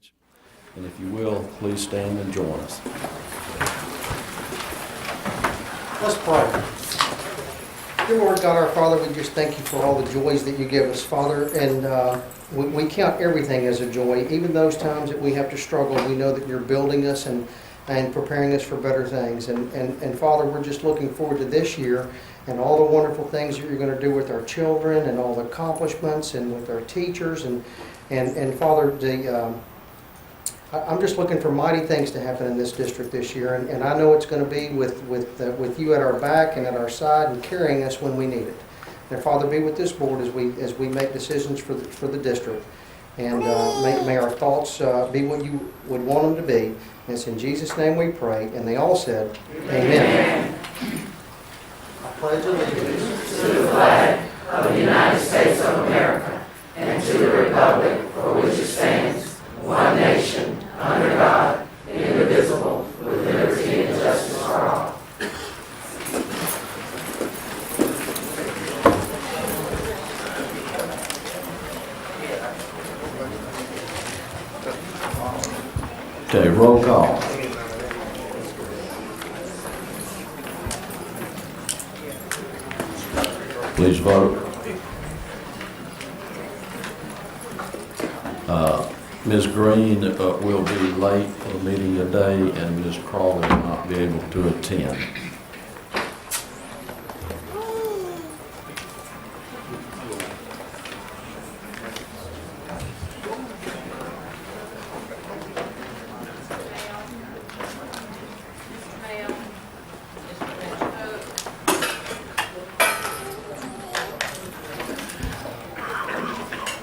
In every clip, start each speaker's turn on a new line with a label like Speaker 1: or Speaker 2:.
Speaker 1: stage. And if you will, please stand and join us.
Speaker 2: Let's pray. Dear Lord God, our Father, we just thank you for all the joys that you give us, Father. And we count everything as a joy. Even those times that we have to struggle, we know that you're building us and preparing us for better things. And Father, we're just looking forward to this year and all the wonderful things that you're going to do with our children and all the accomplishments and with our teachers. And Father, I'm just looking for mighty things to happen in this district this year, and I know it's going to be with you at our back and at our side and carrying us when we need it. And Father, be with this board as we make decisions for the district, and may our thoughts be what you would want them to be. And it's in Jesus' name we pray, and they all said, Amen. I pledge allegiance
Speaker 3: to the flag of the United States of America and to the republic for which it stands, one nation, under God, indivisible, with liberty and justice for all.
Speaker 1: Okay, roll call. Please vote. Ms. Green will be late for the meeting today, and Ms. Crawley will not be able to attend.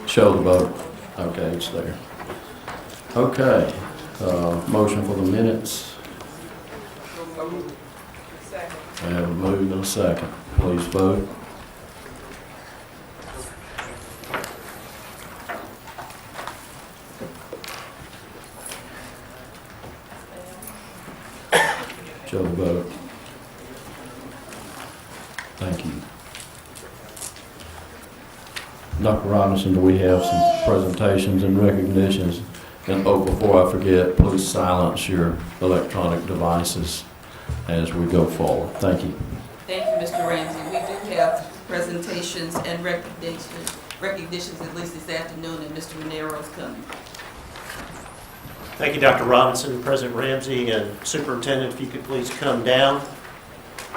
Speaker 1: Show the vote. Okay, it's there. Okay, motion for the minutes. I have a move and a second. Please vote. Show the vote. Thank you. Dr. Robinson, do we have some presentations and recognitions? And before I forget, please silence your electronic devices as we go forward. Thank you.
Speaker 4: Thank you, Mr. Ramsey. We do have presentations and recognitions at least this afternoon, and Mr. Monero is coming.
Speaker 5: Thank you, Dr. Robinson, President Ramsey, and Superintendent, if you could please come down.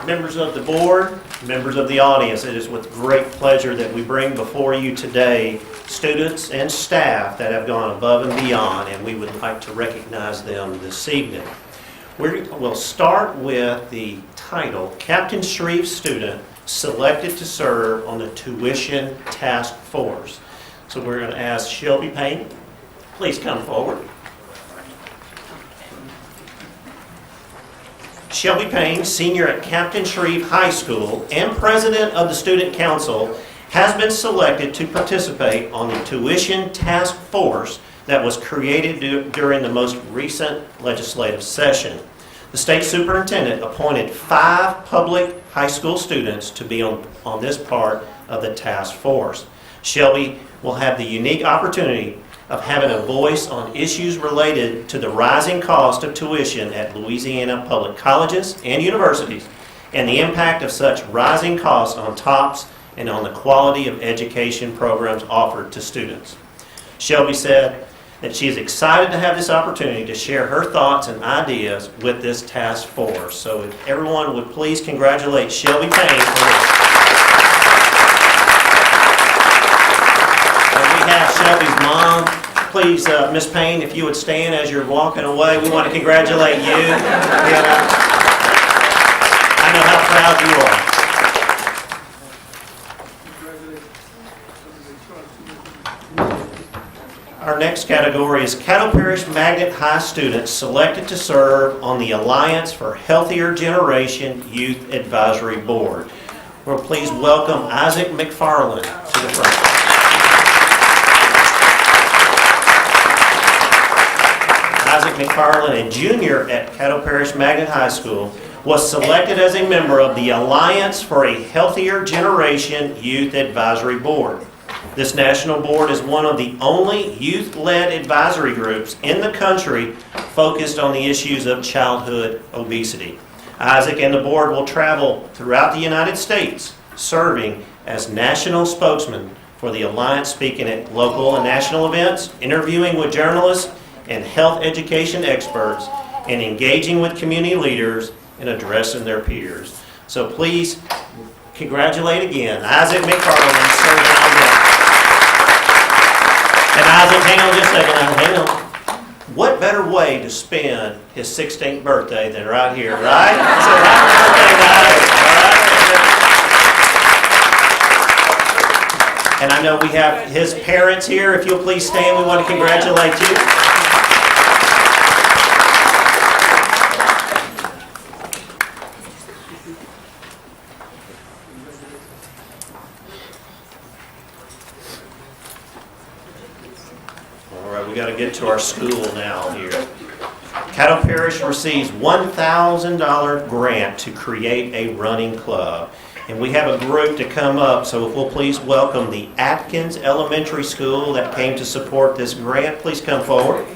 Speaker 5: Members of the board, members of the audience, it is with great pleasure that we bring before you today students and staff that have gone above and beyond, and we would like to recognize them this evening. We'll start with the title, Captain Shreve Student Selected to Serve on the Tuition Task Force. So we're going to ask Shelby Payne, please come forward. Shelby Payne, senior at Captain Shreve High School and president of the Student Council, has been selected to participate on the Tuition Task Force that was created during the most recent legislative session. The state superintendent appointed 5 public high school students to be on this part of the task force. Shelby will have the unique opportunity of having a voice on issues related to the rising cost of tuition at Louisiana public colleges and universities and the impact of such rising costs on TOPS and on the quality of education programs offered to students. Shelby said that she is excited to have this opportunity to share her thoughts and ideas with this task force. So if everyone would please congratulate Shelby Payne for this. And we have Shelby's mom. Please, Miss Payne, if you would stand as you're walking away. We want to congratulate you. I know how proud you are. Our next category is Caddo Parish Magnet High students selected to serve on the Alliance for Healthier Generation Youth Advisory Board. We'll please welcome Isaac McFarland to the front. Isaac McFarland, a junior at Caddo Parish Magnet High School, was selected as a member of the Alliance for a Healthier Generation Youth Advisory Board. This national board is one of the only youth-led advisory groups in the country focused on the issues of childhood obesity. Isaac and the board will travel throughout the United States, serving as national spokesman for the Alliance, speaking at local and national events, interviewing with journalists and health education experts, and engaging with community leaders and addressing their peers. So please congratulate again Isaac McFarland serving on that. And Isaac, hang on just a second, hang on. What better way to spend his 16th birthday than right here, right? So happy birthday, Isaac, all right? And I know we have his parents here. If you'll please stand, we want to congratulate you. We got to get to our school now here. Caddo Parish receives $1,000 grant to create a running club. And we have a group to come up, so if we'll please welcome the Atkins Elementary School that came to support this grant. Please come forward.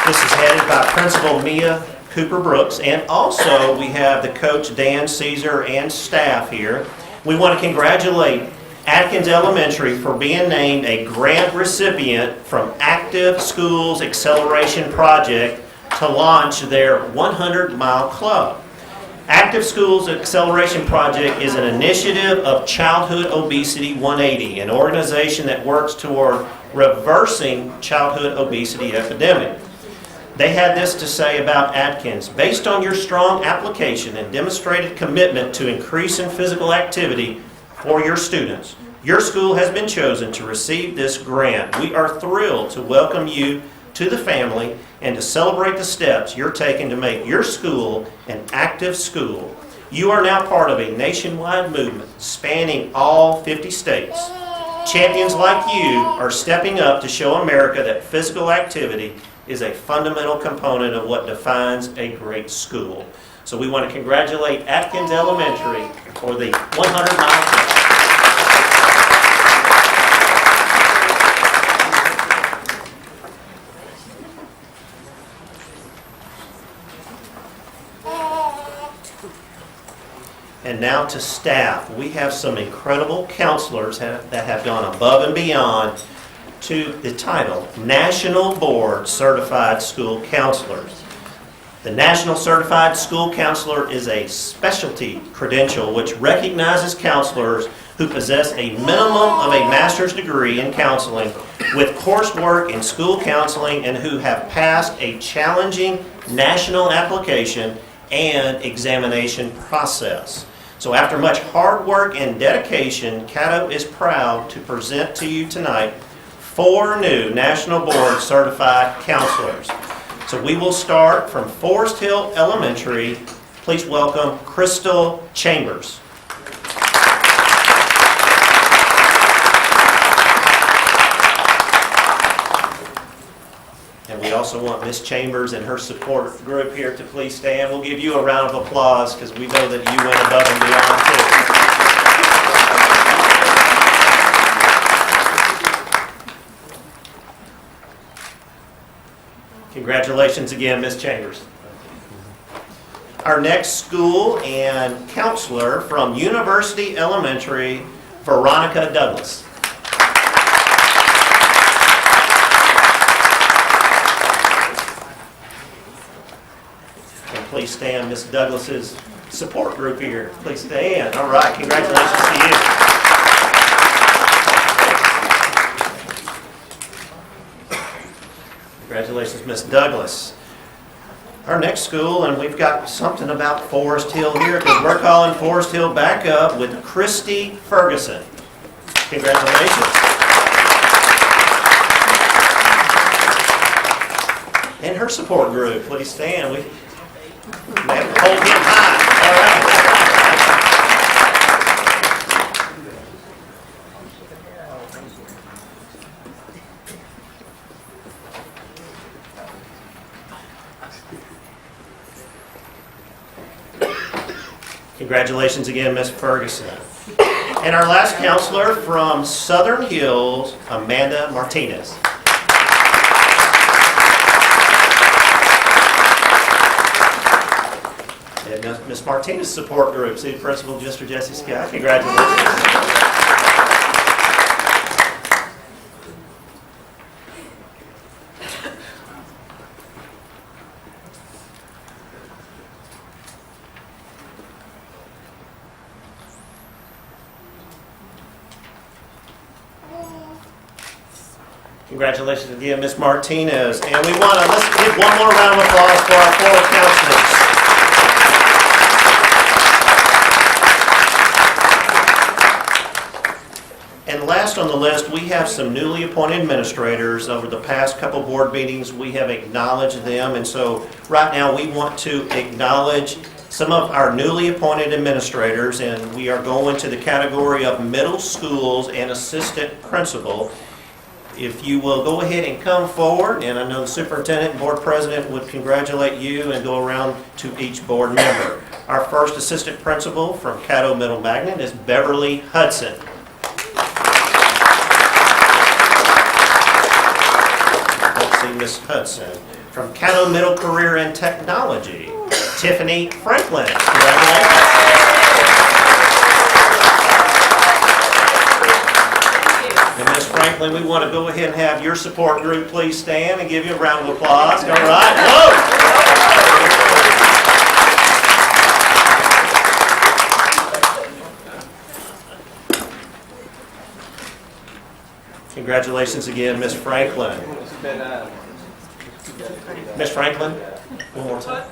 Speaker 5: This is headed by Principal Mia Cooper Brooks, and also we have the coach Dan Caesar and staff here. We want to congratulate Atkins Elementary for being named a grant recipient from Active Schools Acceleration Project to launch their 100-mile club. Active Schools Acceleration Project is an initiative of Childhood Obesity 180, an organization that works toward reversing childhood obesity epidemic. They had this to say about Atkins: based on your strong application and demonstrated commitment to increasing physical activity for your students, your school has been chosen to receive this grant. We are thrilled to welcome you to the family and to celebrate the steps you're taking to make your school an active school. You are now part of a nationwide movement spanning all 50 states. Champions like you are stepping up to show America that physical activity is a fundamental component of what defines a great school. So we want to congratulate Atkins Elementary for the 100-mile club. And now to staff. We have some incredible counselors that have gone above and beyond to the title National Board Certified School Counselors. The National Certified School Counselor is a specialty credential which recognizes counselors who possess a minimum of a master's degree in counseling with coursework in school counseling and who have passed a challenging national application and examination process. So after much hard work and dedication, Caddo is proud to present to you tonight 4 new National Board Certified Counselors. So we will start from Forest Hill Elementary. Please welcome Crystal Chambers. And we also want Miss Chambers and her support group here to please stand. We'll give you a round of applause because we know that you went above and beyond too. Congratulations again, Miss Chambers. Our next school and counselor from University Elementary, Veronica Douglas. Please stand, Ms. Douglas's support group here. Please stand. All right, congratulations to you. Congratulations, Ms. Douglas. Our next school, and we've got something about Forest Hill here because we're calling Forest Hill back up with Christy Ferguson. Congratulations. And her support group, please stand. We have to hold him high. All right. Congratulations again, Ms. Ferguson. And our last counselor from Southern Hills, Amanda Martinez. And Ms. Martinez support group, City Principal Mr. Jesse Scott. Congratulations. Congratulations again, Ms. Martinez. And we want to, let's give one more round of applause for our 4 counselors. And last on the list, we have some newly appointed administrators. Over the past couple board meetings, we have acknowledged them. And so right now, we want to acknowledge some of our newly appointed administrators. And we are going to the category of middle schools and assistant principal. If you will go ahead and come forward, and I know the superintendent and board president would congratulate you and go around to each board member. Our first assistant principal from Caddo Middle Magnet is Beverly Hudson. Let's see, Ms. Hudson. From Caddo Middle Career and Technology, Tiffany Franklin. Congratulations. And Ms. Franklin, we want to go ahead and have your support group please stand and give you a round of applause. All right. Whoa! Congratulations again, Ms. Franklin. Ms. Franklin, one more time.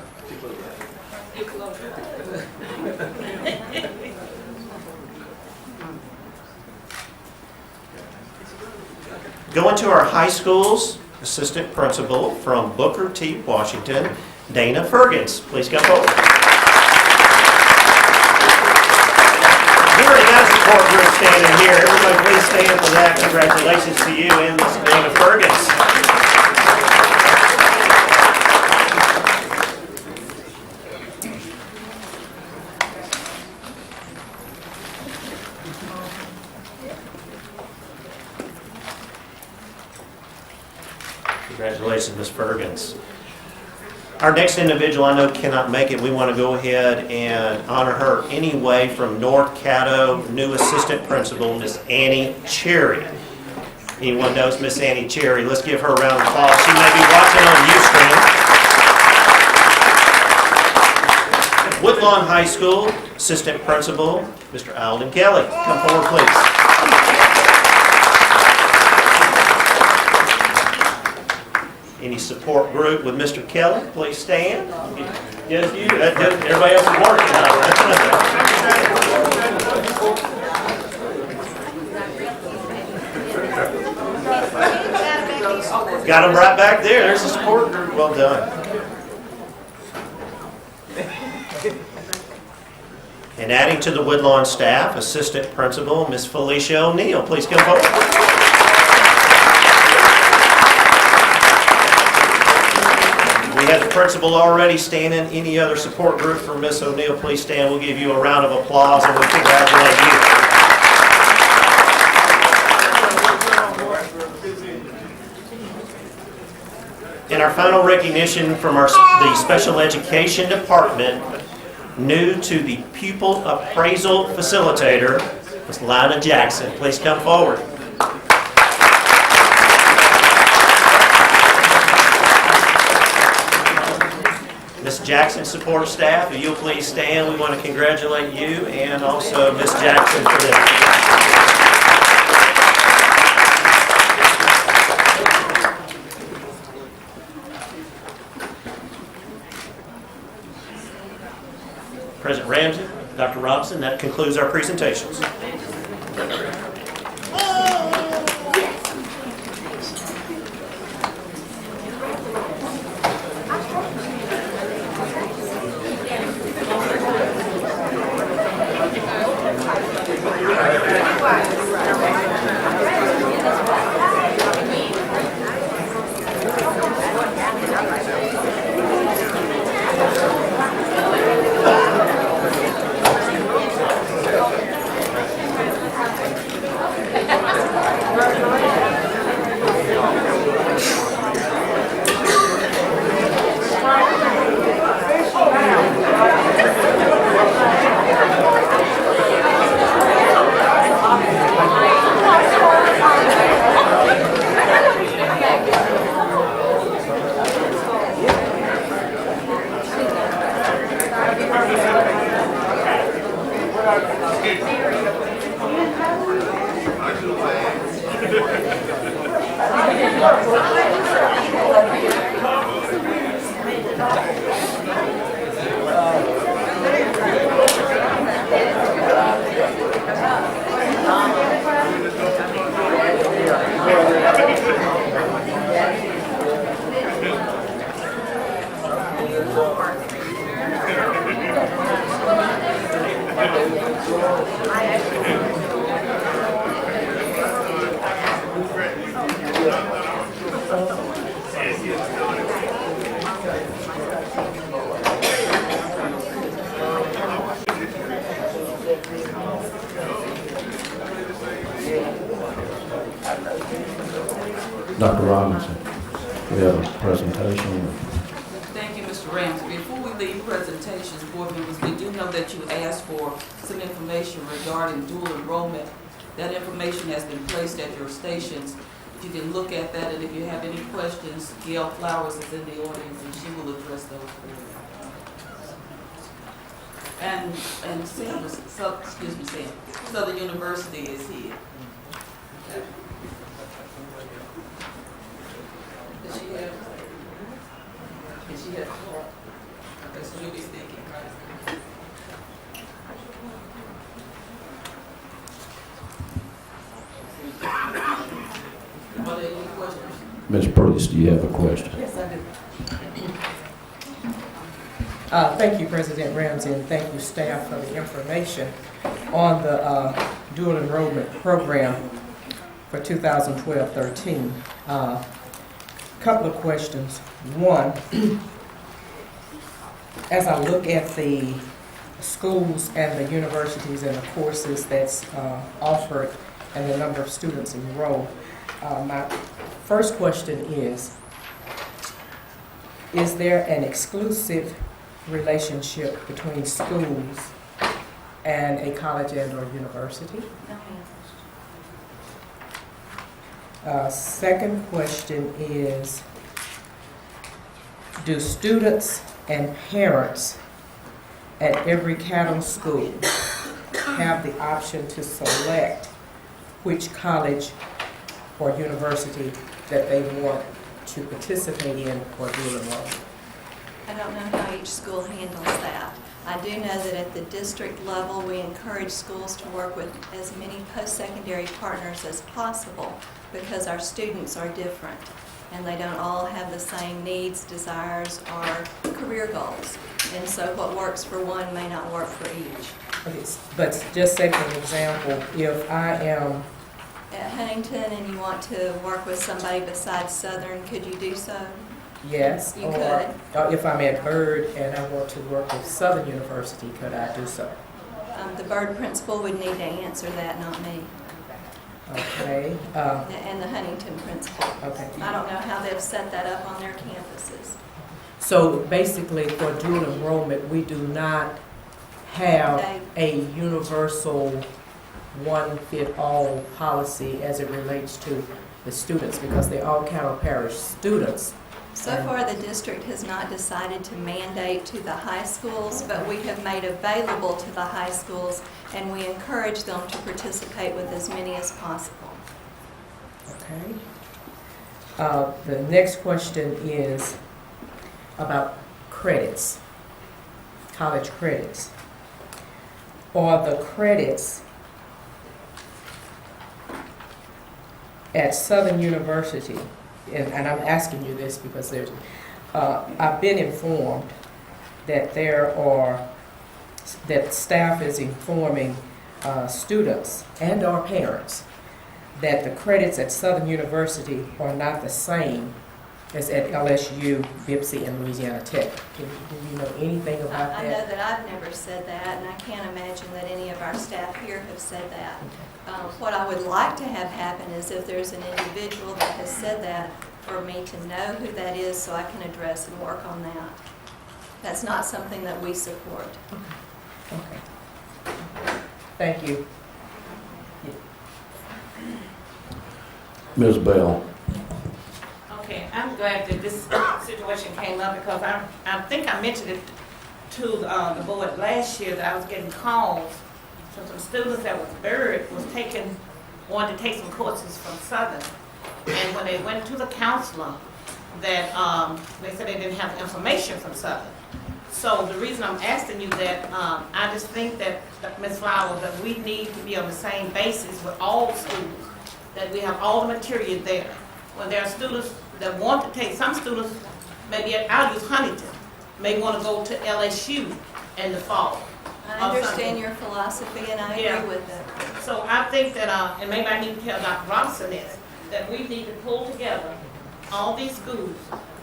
Speaker 5: Going to our high schools, assistant principal from Booker T. Washington, Dana Fergans. Please come forward. We already got a support group standing here. Everybody please stand for that. Congratulations to you and Ms. Dana Fergans. Congratulations, Ms. Fergans. Our next individual I know cannot make it. We want to go ahead and honor her anyway from North Caddo, new assistant principal, Miss Annie Cherry. Anyone knows Miss Annie Cherry? Let's give her a round of applause. She may be watching on Ustream. Woodlawn High School, assistant principal, Mr. Alden Kelly. Come forward, please. Any support group with Mr. Kelly, please stand. Yes, you. Everybody else is working. Got them right back there. There's the support group. Well done. And adding to the Woodlawn staff, assistant principal, Miss Felicia O'Neill. Please come forward. We have the principal already standing. Any other support group for Miss O'Neill, please stand. We'll give you a round of applause and we'll congratulate you. And our final recognition from the special education department, new to the pupil appraisal facilitator, Ms. Lina Jackson. Please come forward. Ms. Jackson support staff, if you'll please stand. We want to congratulate you and also Ms. Jackson for this. President Ramsey, Dr. Robinson, that concludes our presentations.
Speaker 1: Dr. Robinson, we have a presentation.
Speaker 4: Thank you, Mr. Ramsey. Before we leave presentations, board members, we do know that you asked for some information regarding dual enrollment. That information has been placed at your stations. If you can look at that, and if you have any questions, Gail Flowers is in the audience, and she will address those for you. And Sam, excuse me, Sam, Southern University is here. Does she have? Does she have? Okay, so you'll be speaking, right? Are there any questions?
Speaker 1: Ms. Priest, do you have a question?
Speaker 6: Yes, I do. Thank you, President Ramsey, and thank you, staff, for the information on the dual enrollment program for 2012-13. Couple of questions. One, as I look at the schools and the universities and the courses that's offered and the number of students enrolled, my first question is there an exclusive relationship between schools and a college and or university? Second question is, do students and parents at every Caddo school have the option to select which college or university that they want to participate in for dual enrollment?
Speaker 7: I don't know how each school handles that. I do know that at the district level, we encourage schools to work with as many post-secondary partners as possible because our students are different and they don't all have the same needs, desires, or career goals. And so what works for one may not work for each.
Speaker 6: Okay, but just say for example, if I am
Speaker 7: At Huntington and you want to work with somebody besides Southern, could you do so?
Speaker 6: yes,
Speaker 7: You
Speaker 6: or if I'm at Byrd and I want to work with Southern University, could I do so?
Speaker 7: The Byrd principal would need to answer that, not me.
Speaker 6: Okay.
Speaker 7: And the Huntington principal.
Speaker 6: Okay.
Speaker 7: I don't know how they've set that up on their campuses.
Speaker 6: So basically, for dual enrollment, we do not have a universal one-fit-all policy as it relates to the students because they're all Caddo Parish students.
Speaker 7: So far, the district has not decided to mandate to the high schools, but we have made available to the high schools, and we encourage them to participate with as many as possible.
Speaker 6: Okay. The next question is about credits, college credits. Are the credits at Southern University, and I'm asking you this because there's, I've been informed that that staff is informing students and our parents that the credits at Southern University are not the same as at LSU, BIPSI, and Louisiana Tech. Do you know anything about
Speaker 7: I know
Speaker 6: that?
Speaker 7: that I've never said that, and I can't imagine that any of our staff here have said that. What I would like to have happen is if there's an individual that has said that, for me to know who that is so I can address and work on that. That's not something that we support.
Speaker 6: Okay. Thank you.
Speaker 1: Ms. Bell.
Speaker 3: Okay, I'm glad that this situation came up because I think I mentioned it to the board last year that I was getting calls So some students that was buried wanted to take some courses from Southern. And when they went to the counselor, that they said they didn't have information from Southern. So the reason I'm asking you that, I just think that, Ms. Flowers, that we need to be on the same basis with all schools, that we have all the material there. When there are students that want to take, some students, maybe I'll use Huntington, may want to go to LSU in the fall.
Speaker 7: I understand your philosophy and I
Speaker 3: Yeah.
Speaker 7: agree with it.
Speaker 3: So I think that, and maybe I need to tell Dr. Robinson this, that we need to pull together all these schools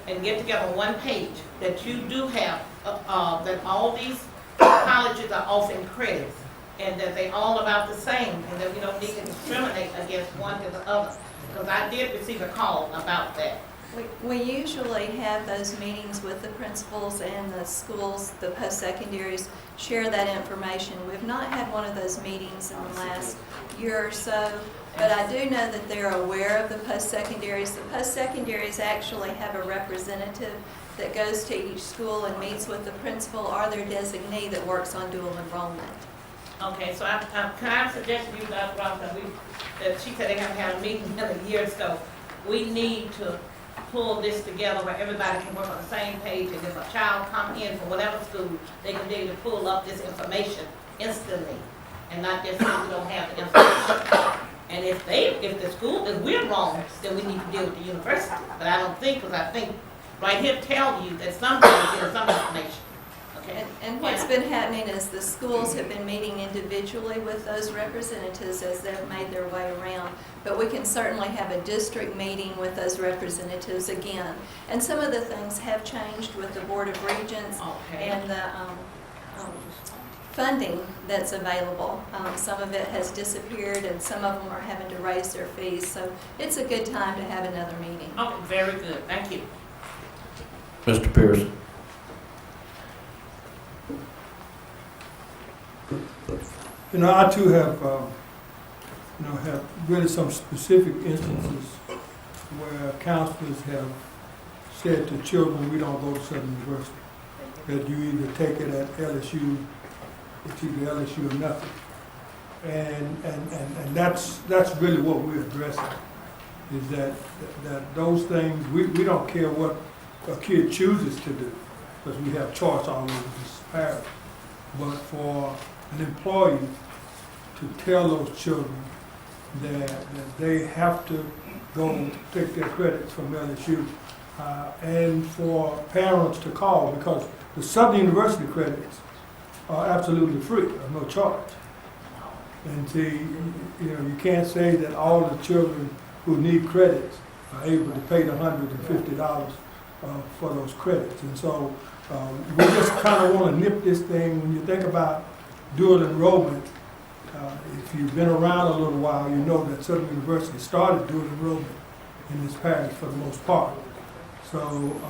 Speaker 3: and get together on one page, that you do have, that all these colleges are offering credits, and that they all about the same, and that we don't need to discriminate against one to the other. Because I did receive a call about that.
Speaker 7: We usually have those meetings with the principals and the schools, the post-secondaries, share that information. We've not had one of those meetings in the last year or so, but I do know that they're aware of the post-secondaries. The post-secondaries actually have a representative that goes to each school and meets with the principal or their designee that works on dual enrollment.
Speaker 3: Okay, so can I suggest to you, Dr. Robinson, that she said they haven't had a meeting in a year, so we need to pull this together where everybody can work on the same page, and if a child come in from whatever school, they can be able to pull up this information instantly, and not just say we don't have the information. And if the school, if we're wrong, then we need to deal with the university. But I don't think, because I think right here tell you that somebody's getting some information. Okay?
Speaker 7: And what's been happening is the schools have been meeting individually with those representatives as they've made their way around. But we can certainly have a district meeting with those representatives again. And some of the things have changed with the Board of Regents
Speaker 3: Okay.
Speaker 7: and the funding that's available. Some of it has disappeared and some of them are having to raise their fees. So it's a good time to have another meeting.
Speaker 3: Okay, very good. Thank you.
Speaker 1: Mr. Pearson.
Speaker 8: You know, I too have, have really some specific instances where counselors have said to children, we don't go to Southern University. That you either take it at LSU, it's either LSU or nothing. And that's really what we're addressing, is that those things, we don't care what a kid chooses to do, because we have choice all over this parish. But for an employee to tell those children that they have to go take their credits from LSU, and for parents to call, because the Southern University credits are absolutely free, of no charge. And see, you can't say that all the children who need credits are able to pay the $150 for those credits. And so we just kind of want to nip this thing. When you think about dual enrollment, if you've been around a little while, you know that Southern University started dual enrollment in this parish for the most part. So,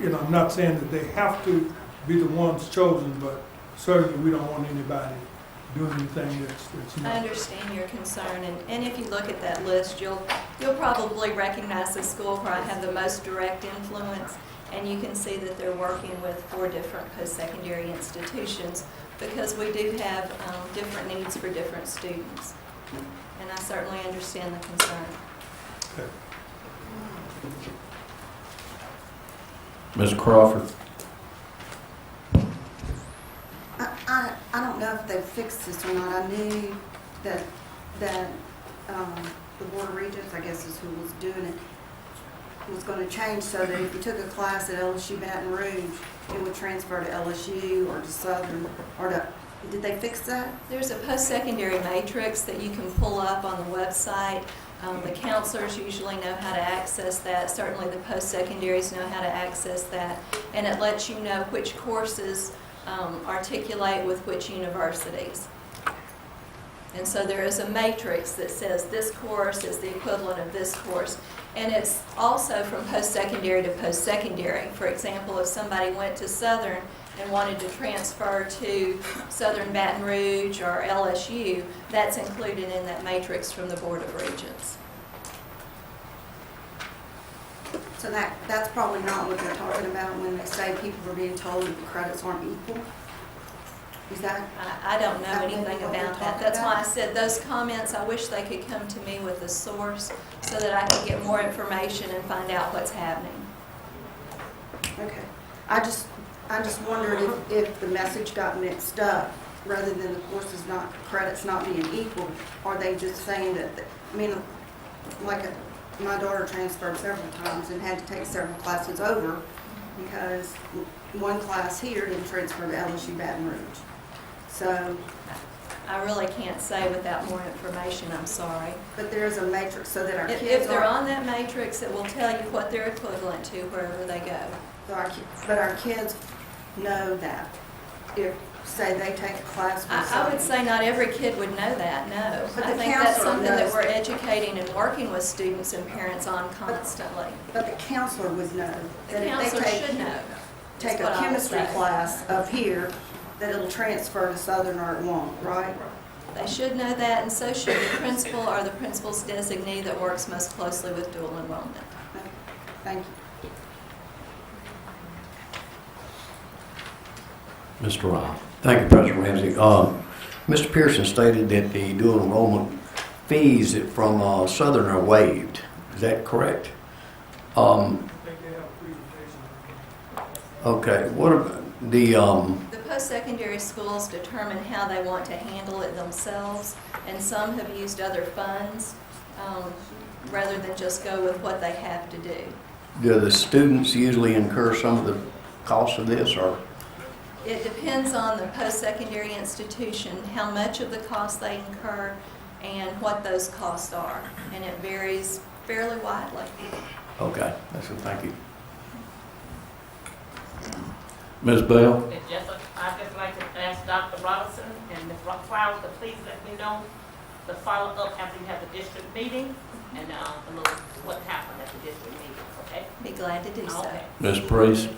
Speaker 8: I'm not saying that they have to be the ones chosen, but certainly we don't want anybody doing anything that's
Speaker 7: I
Speaker 8: not.
Speaker 7: understand your concern, and if you look at that list, you'll probably recognize the school where I have the most direct influence, and you can see that they're working with 4 different post-secondary institutions, because we do have different needs for different students. And I certainly understand the concern.
Speaker 8: Okay.
Speaker 1: Ms. Crawford.
Speaker 9: I don't know if they've fixed this or not. I knew that the Board of Regents, I guess is who was doing it, was going to change so that if you took a class at LSU Baton Rouge, it would transfer to LSU or to Southern, or to, did they fix that?
Speaker 7: There's a post-secondary matrix that you can pull up on the website. The counselors usually know how to access that. Certainly the post-secondaries know how to access that. And it lets you know which courses articulate with which universities. And so there is a matrix that says this course is the equivalent of this course. And it's also from post-secondary to post-secondary. For example, if somebody went to Southern and wanted to transfer to Southern Baton Rouge or LSU, that's included in that matrix from the Board of Regents.
Speaker 9: So that's probably not what they're talking about when they say people are being told that the credits aren't equal. Is that,
Speaker 7: I don't know
Speaker 9: That may be
Speaker 7: anything
Speaker 9: what we're
Speaker 7: about that.
Speaker 9: talking
Speaker 7: That's why I
Speaker 9: about?
Speaker 7: said those comments, I wish they could come to me with a source so that I could get more information and find out what's happening.
Speaker 9: okay. I just wondered if the message got mixed up, rather than the courses not, credits not being equal, are they just saying that, I mean, my daughter transferred several times and had to take several classes over because one class here didn't transfer to LSU Baton Rouge. So,
Speaker 7: I really can't say without more information, I'm sorry.
Speaker 9: but there is a matrix so that our
Speaker 7: If
Speaker 9: kids
Speaker 7: they're
Speaker 9: are,
Speaker 7: on that matrix, it will tell you what they're equivalent to wherever they go.
Speaker 9: but our kids know that. If, say, they take a class with
Speaker 7: I would say not every kid would know that, no.
Speaker 9: But
Speaker 7: I
Speaker 9: the
Speaker 7: think that's
Speaker 9: counselor
Speaker 7: something that
Speaker 9: knows.
Speaker 7: we're educating and working with students and parents on constantly.
Speaker 9: But the counselor would know
Speaker 7: The
Speaker 9: that if
Speaker 7: counselor
Speaker 9: they
Speaker 7: should know.
Speaker 9: take
Speaker 7: is
Speaker 9: a
Speaker 7: what I would
Speaker 9: chemistry
Speaker 7: say.
Speaker 9: class up here, that it'll transfer to Southern or it won't, right?
Speaker 7: They should know that, and so should the principal or the principal's designee that works most closely with dual enrollment.
Speaker 9: Thank you.
Speaker 1: Mr. Ryan.
Speaker 10: Thank you, President Ramsey. Mr. Pearson stated that the dual enrollment fees from Southern are waived. Is that correct?
Speaker 8: I think they have a presentation.
Speaker 10: Okay. What about the
Speaker 7: The post-secondary schools determine how they want to handle it themselves, and some have used other funds rather than just go with what they have to do.
Speaker 10: do the students usually incur some of the costs of this, or?
Speaker 7: It depends on the post-secondary institution, how much of the cost they incur, and what those costs are, and it varies fairly widely.
Speaker 10: Okay. That's it. Thank you.
Speaker 1: Ms. Bell?
Speaker 3: I'd just like to ask Dr. Robinson and Ms. Flowers to please let me know the follow-up after you have the district meeting and a little what happened at the district meeting, okay?
Speaker 7: Be glad to do so.
Speaker 3: Okay.
Speaker 1: Ms. Priest?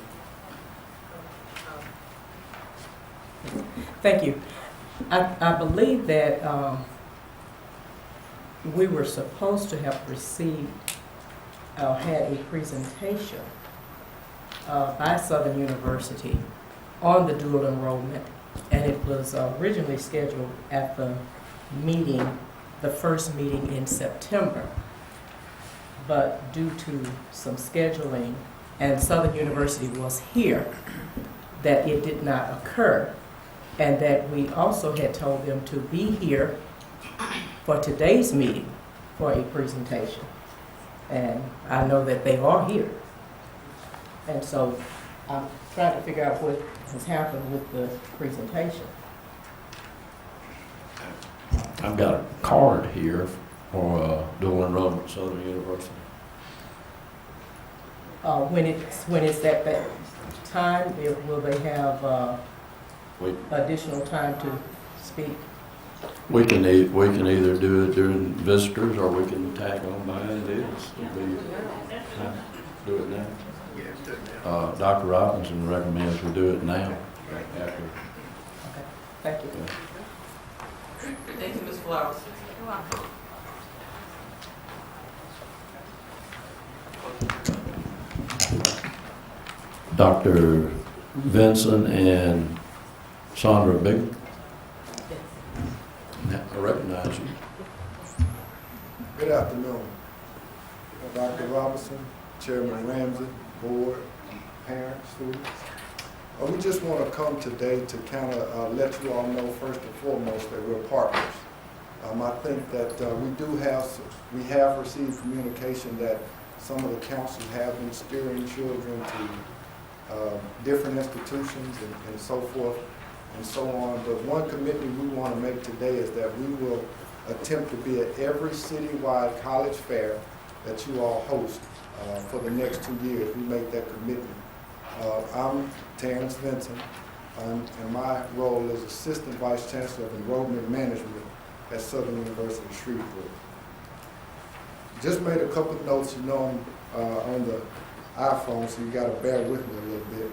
Speaker 6: Thank you. I believe that we were supposed to have received, had a presentation by Southern University on the dual enrollment, and it was originally scheduled at the meeting, the first meeting in September. But due to some scheduling, and Southern University was here, that it did not occur. And that we also had told them to be here for today's meeting for a presentation. And I know that they are here. And so I'm trying to figure out what has happened with the presentation.
Speaker 1: I've got a card here for dual enrollment at Southern University.
Speaker 6: When it's at that time, will they have additional time to speak?
Speaker 1: We can either do it during visitors or we can tack on behind this. Do it now. Dr. Robinson recommends we do it now. After.
Speaker 6: Okay, thank you.
Speaker 4: Thank you, Ms. Flowers.
Speaker 1: Dr. Vincent and Sandra Big. I recognize you.
Speaker 11: Good afternoon. Dr. Robinson, Chairman Ramsey, board, parents, students. We just want to come today to kind of let you all know first and foremost that we're partners. I think that we have received communication that some of the councils have been steering children to different institutions and so forth and so on. But one commitment we want to make today is that we will attempt to be at every citywide college fair that you all host for the next 2 years. We make that commitment. I'm Terrence Vincent, and my role is Assistant Vice Chancellor of Enrollment Management at Southern University Shreveport. Just made a couple of notes, on the iPhone, so you got to bear with me a little bit.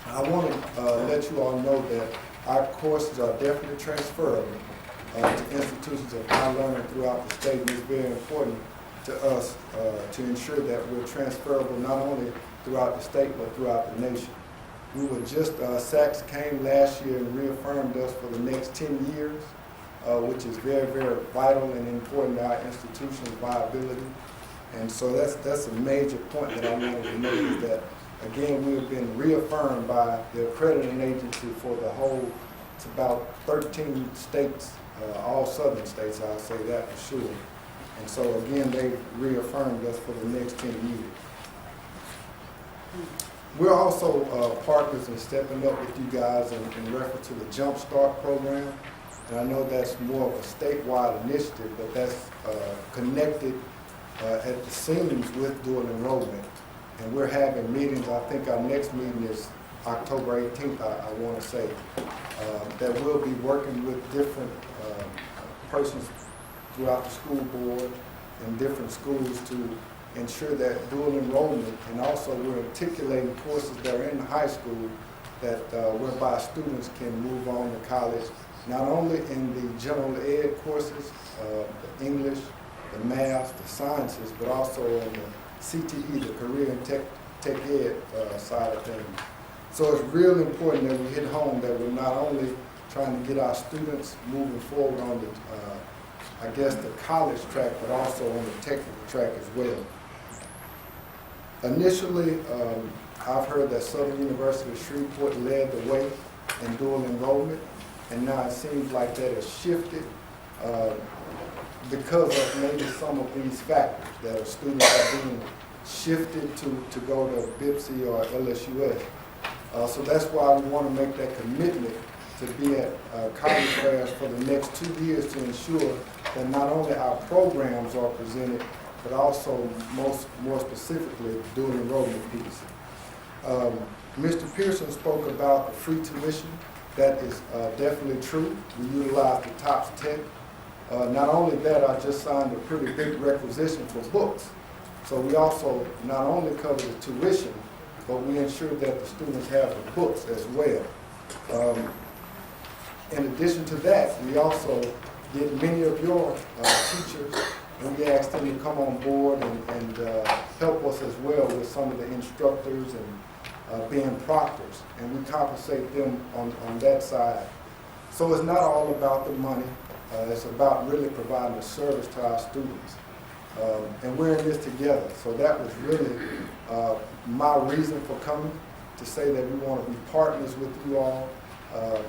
Speaker 11: I want to let you all know that our courses are definitely transferable to institutions of higher learning throughout the state, and it's very important to us to ensure that we're transferable not only throughout the state but throughout the nation. We were just, Sachs came last year and reaffirmed us for the next 10 years, which is very, very vital and important to our institution's viability. And so that's a major point that I wanted to make, is that, again, we have been reaffirmed by the accrediting agency for the whole, it's about 13 states, all southern states, I'll say that for sure. And so, again, they've reaffirmed us for the next 10 years. We're also partners in stepping up with you guys in reference to the Jump Start program. And I know that's more of a statewide initiative, but that's connected at the seams with dual enrollment. And we're having meetings. I think our next meeting is October 18th, I want to say, that we'll be working with different persons throughout the school board and different schools to ensure that dual enrollment, and also we're articulating courses that are in high school that whereby students can move on to college, not only in the general ed courses, the English, the math, the sciences, but also in the CTE, the career and tech ed side of things. So it's real important that we hit home that we're not only trying to get our students moving forward on the, I guess, the college track, but also on the technical track as well. Initially, I've heard that Southern University of Shreveport led the way in dual enrollment, and now it seems like that has shifted because of maybe some of these factors that our students are being shifted to go to BIPSI or LSUS. So that's why we want to make that commitment to be at college fairs for the next 2 years to ensure that not only our programs are presented, but also more specifically the dual enrollment piece. Mr. Pearson spoke about the free tuition. That is definitely true. We utilize the TOPS 10. Not only that, I just signed a pretty big requisition for books. So we also not only cover the tuition, but we ensure that the students have the books as well. In addition to that, we also get many of your teachers, and we ask them to come on board and help us as well with some of the instructors and being proctors, and we compensate them on that side. So it's not all about the money. It's about really providing a service to our students. And we're in this together. So that was really my reason for coming, to say that we want to be partners with you all,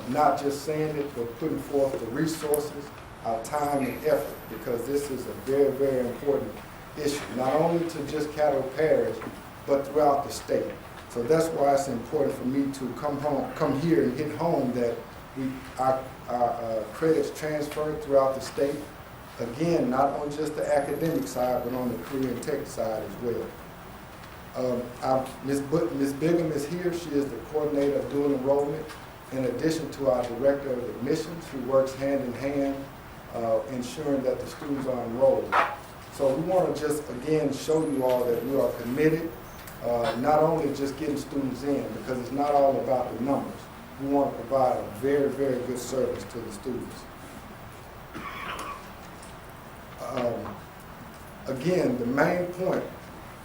Speaker 11: not just saying it, but putting forth the resources, our time and effort, because this is a very, very important issue, not only to just Caddo Parish, but throughout the state. So that's why it's important for me to come here and hit home that our credits transferred throughout the state. Again, not on just the academic side, but on the career and tech side as well. Ms. Bigham is here. She is the coordinator of dual enrollment, in addition to our director of admissions, who works hand in hand, ensuring that the students are enrolled. So we want to just, again, show you all that we are committed, not only just getting students in, because it's not all about the numbers. We want to provide a very, very good service to the students. Again, the main point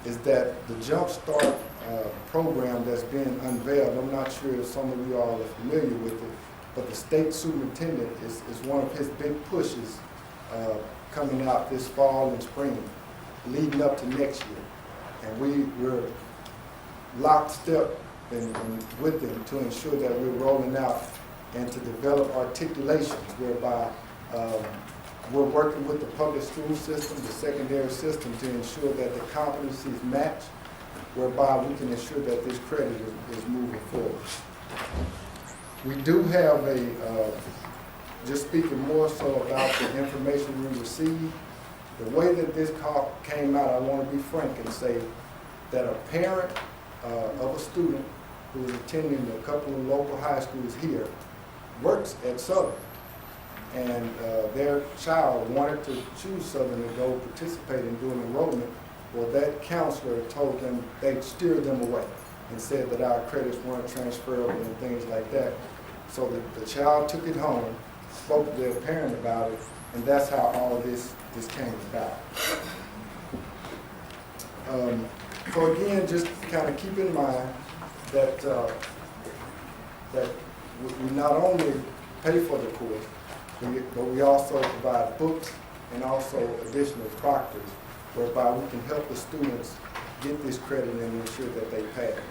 Speaker 11: is that the Jump Start program that's being unveiled, I'm not sure if some of you all are familiar with it, but the state superintendent is one of his big pushes coming out this fall and spring, leading up to next year. And we're lockstep with them to ensure that we're rolling out and to develop articulations whereby we're working with the public school system, the secondary system, to ensure that the competencies match, whereby we can ensure that this credit is moving forward. We do have just speaking more so about the information we received, the way that this call came out, I want to be frank and say that a parent of a student who is attending a couple of local high schools here works at Southern, and their child wanted to choose Southern to go participate in dual enrollment. Well, that counselor told them, they steered them away and said that our credits weren't transferable and things like that. So the child took it home, spoke to their parent about it, and that's how all of this came about. So again, just kind of keep in mind that that we not only pay for the course, but we also provide books and also additional proctors, whereby we can help the students get this credit and ensure that they pass.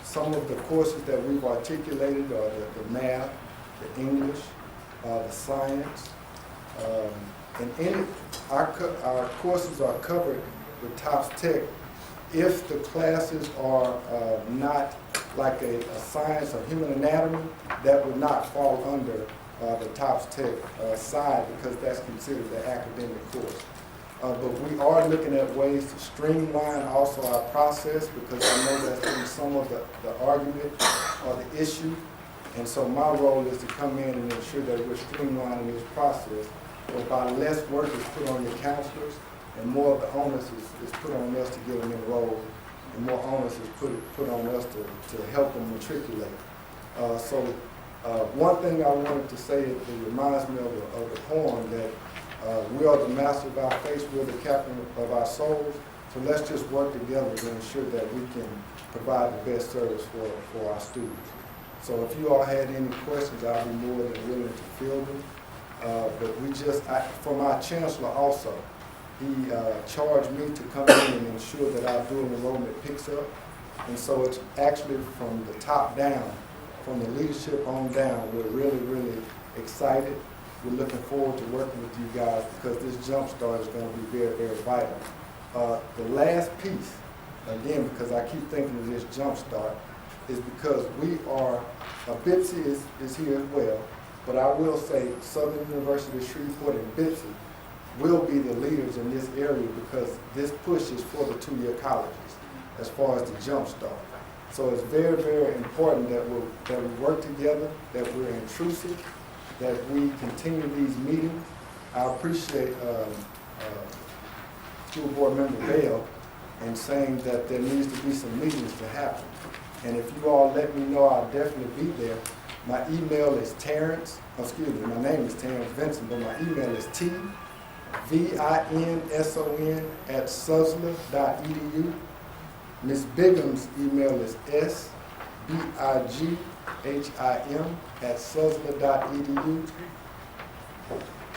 Speaker 11: Some of the courses that we've articulated are the math, the English, the science, and our courses are covered with TOPS Tech if the classes are not like a science or human anatomy. That would not fall under the TOPS Tech side, because that's considered an academic course. But we are looking at ways to streamline also our process, because I know that's been some of the argument or the issue. And so my role is to come in and ensure that we're streamlining this process, whereby less work is put on your counselors and more of the onus is put on us to get them enrolled, and more onus is put on us to help them matriculate. One thing I wanted to say, it reminds me of the poem that we are the master of our fates, we're the captain of our souls. So let's just work together to ensure that we can provide the best service for our students. So if you all had any questions, I'll be more than willing to field them. But from our chancellor also, he charged me to come in and ensure that our dual enrollment picks up. And so it's actually from the top down, from the leadership on down. We're really, really excited. We're looking forward to working with you guys, because this jump start is going to be very, very vital. The last piece, again, because I keep thinking of this jump start, is because BIPSI is here as well, but I will say Southern University of Shreveport and BIPSI will be the leaders in this area, because this push is for the two-year colleges as far as the jump start. So it's very, very important that we work together, that we're intrusive, that we continue these meetings. I appreciate School Board Member Bell and saying that there needs to be some meetings to happen. And if you all let me know, I'll definitely be there. My email is my name is Terrence Vincent, but my email is tvinson@suzzler.edu. Ms. Bigham's email is sbighim@suzzler.edu.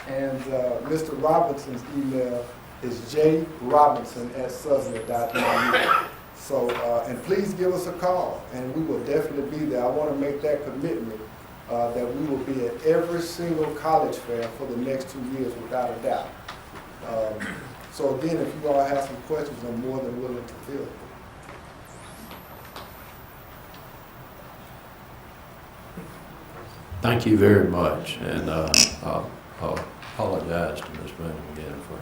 Speaker 11: And Mr. Robinson's email is jrobinson@suzzler.edu. So, and please give us a call, and we will definitely be there. I want to make that commitment that we will be at every single college fair for the next 2 years, without a doubt. So again, if you all have some questions, I'm more than willing to field them.
Speaker 1: Thank you very much, and I'll apologize to Ms. Bingham again for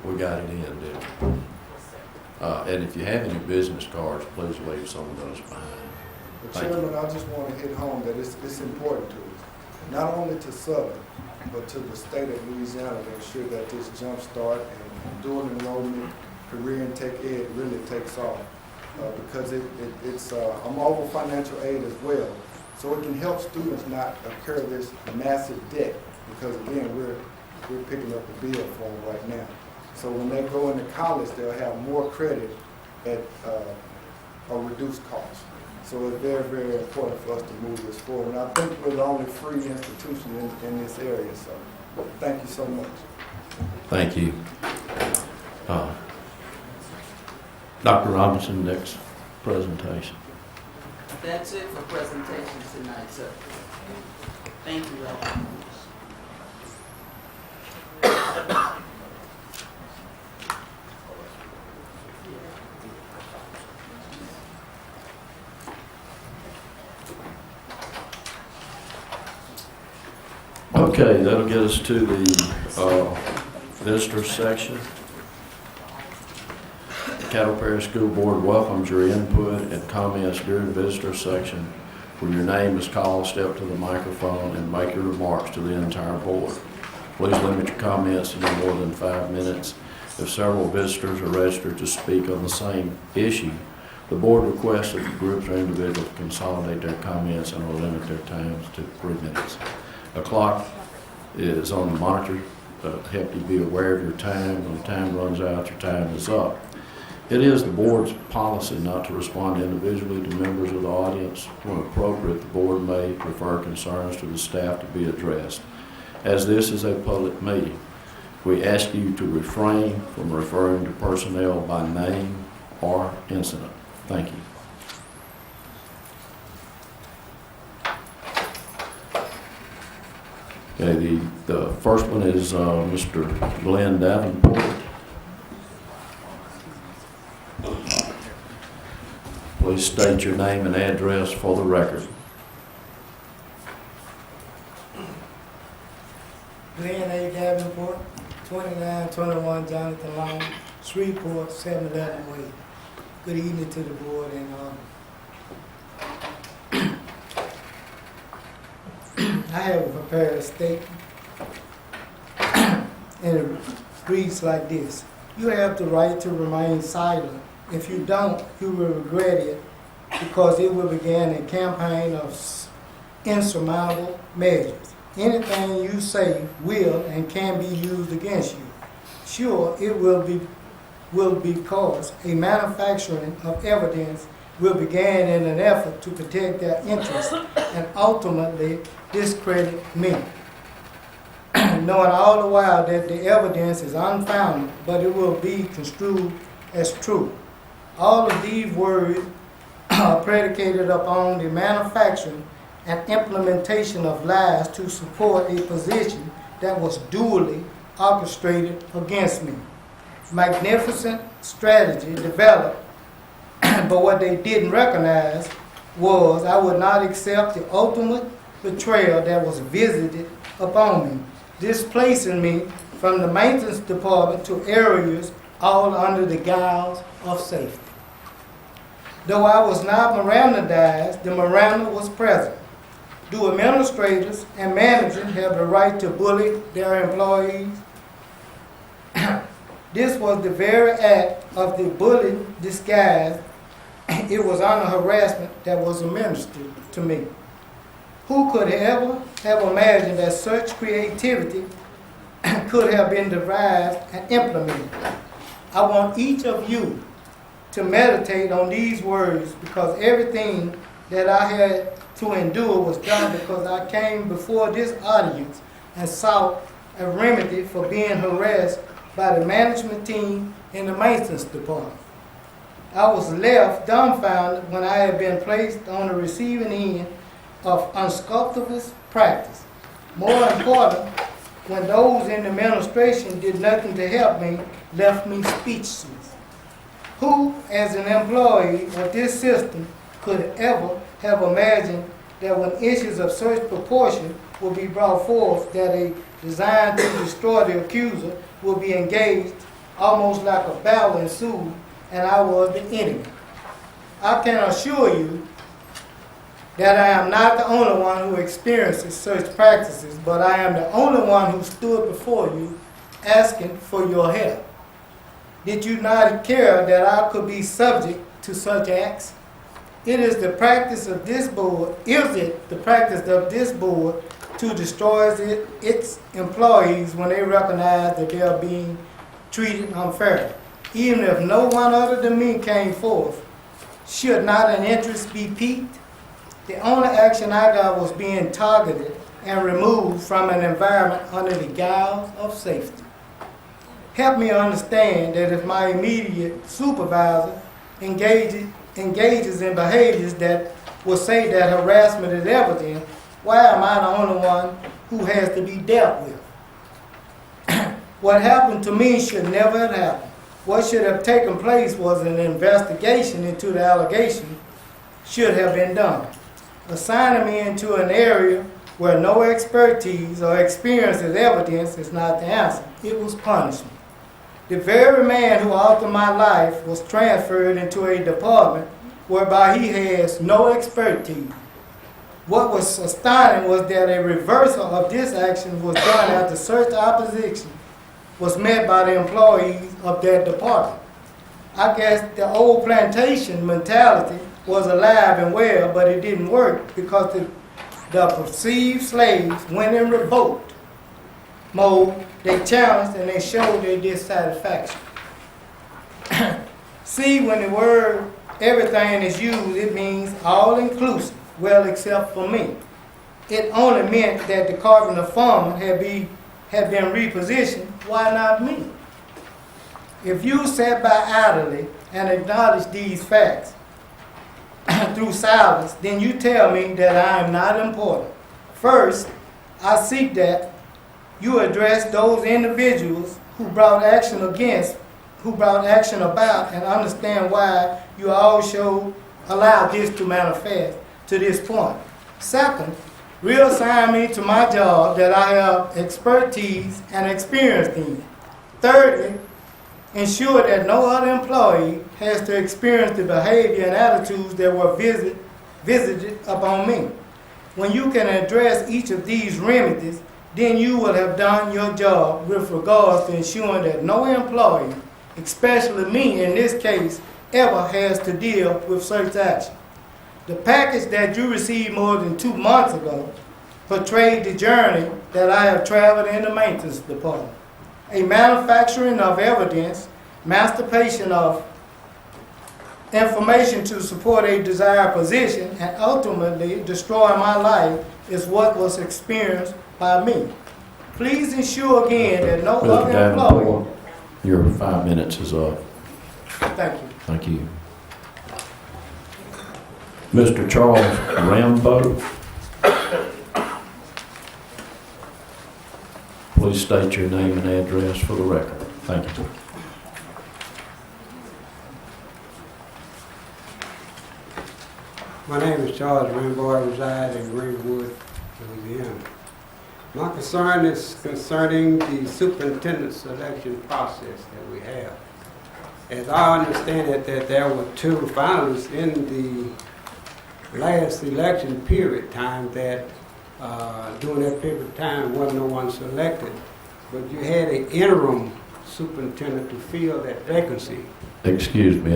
Speaker 1: we got it in, didn't we? And if you have any business cards, please leave some of those behind.
Speaker 11: But Chairman, I just want to hit home that it's important to us, not only to Southern, but to the state of Louisiana, to ensure that this jump start and dual enrollment, career and tech ed really takes off, because it's a mobile financial aid as well. So it can help students not incur this massive debt, because again, we're picking up the bill for them right now. So when they go into college, they'll have more credit at a reduced cost. So it's very, very important for us to move this forward. And I think we're the only free institution in this area. So thank you so much.
Speaker 1: Thank you. Dr. Robinson, next presentation.
Speaker 4: That's it for presentations tonight, sir. Thank you all.
Speaker 1: Okay, that'll get us to the visitor section. The Caddo Parish School Board welcomes your input and comments during the visitor section. When your name is called, step to the microphone and make your remarks to the entire board. Please limit your comments to no more than 5 minutes. If several visitors are registered to speak on the same issue, the board requests that the groups or individuals consolidate their comments and will limit their times to 3 minutes. A clock is on the monitor to help you be aware of your time. When the time runs out, your time is up. It is the board's policy not to respond individually to members of the audience. When appropriate, the board may refer concerns to the staff to be addressed. As this is a public meeting, we ask you to refrain from referring to personnel by name or incident. Thank you. Okay, the first one is Mr. Glenn Davenport. Please state your name and address for the record.
Speaker 12: Glenn A. Davenport, 2921 Jonathan Long, Shreveport, 711 Way. Good evening to the board, and I have prepared a statement, and it reads like this. You have the right to remain silent. If you don't, you will regret it, because it will begin a campaign of insurmountable measures. Anything you say will and can be used against you. Sure, it will because a manufacturing of evidence will begin in an effort to protect their interests and ultimately discredit me. Knowing all the while that the evidence is unfounded, but it will be construed as true. All of these words are predicated upon the manufacturing and implementation of lies to support a position that was duly orchestrated against me. Magnificent strategy developed, but what they didn't recognize was I would not accept the ultimate betrayal that was visited upon me, displacing me from the maintenance department to areas all under the guise of safety. Though I was not Mirandized, the Miranda was present. Do administrators and managers have the right to bully their employees? This was the very act of the bullying disguised. It was under harassment that was administered to me. Who could ever have imagined that such creativity could have been devised and implemented? I want each of you to meditate on these words, because everything that I had to endure was done because I came before this audience and sought a remedy for being harassed by the management team in the maintenance department. I was left dumbfounded when I had been placed on the receiving end of unscrupulous practice. More important, when those in the administration did nothing to help me, left me speechless. Who, as an employee of this system, could ever have imagined that when issues of such proportion will be brought forth that a design to destroy the accuser will be engaged, almost like a battle ensued, and I was the enemy? I can assure you that I am not the only one who experiences such practices, but I am the only one who stood before you asking for your help. Did you not care that I could be subject to such acts? It is the practice of this board, to destroy its employees when they recognize that they are being treated unfairly? Even if no one other than me came forth, should not an interest be piqued? The only action I got was being targeted and removed from an environment under the guise of safety. Help me understand that if my immediate supervisor engages in behaviors that will say that harassment is evident, why am I the only one who has to be dealt with? What happened to me should never have happened. What should have taken place was an investigation into the allegation should have been done. Assigning me into an area where no expertise or experience is evidence is not the answer. It was punishment. The very man who altered my life was transferred into a department whereby he has no expertise. What was astounding was that a reversal of this action was done after such opposition was met by the employees of that department. I guess the old plantation mentality was alive and well, but it didn't work because the perceived slaves went in revolt mode. They challenged and they showed their dissatisfaction. See, when the word everything is used, it means all inclusive, well, except for me. It only meant that the carpenter foreman had been repositioned. Why not me? If you sat by idly and acknowledged these facts through silence, then you tell me that I am not important. First, I seek that you address those individuals who brought action about, and understand why you also allowed this to manifest to this point. Second, reassign me to my job that I have expertise and experience in. Thirdly, ensure that no other employee has to experience the behavior and attitudes that were visited upon me. When you can address each of these remedies, then you will have done your job with regards to ensuring that no employee, especially me in this case, ever has to deal with such action. The package that you received more than 2 months ago portrayed the journey that I have traveled in the maintenance department. A manufacturing of evidence, masturbation of information to support a desired position, and ultimately destroy my life is what was experienced by me. Please ensure again that no
Speaker 1: Mr.
Speaker 12: other employee...
Speaker 1: Davenport, your 5 minutes is up.
Speaker 12: Thank you.
Speaker 1: Thank you. Mr. Charles Rambo. Please state your name and address for the record. Thank you.
Speaker 13: My name is Charles Rambo. I reside in Greenwood, Louisiana. My concern is concerning the superintendent selection process that we have. As I understand it, that there were 2 finalists in the last election period time that during that period of time wasn't no one selected, but you had an interim superintendent to fill that vacancy.
Speaker 1: Excuse me,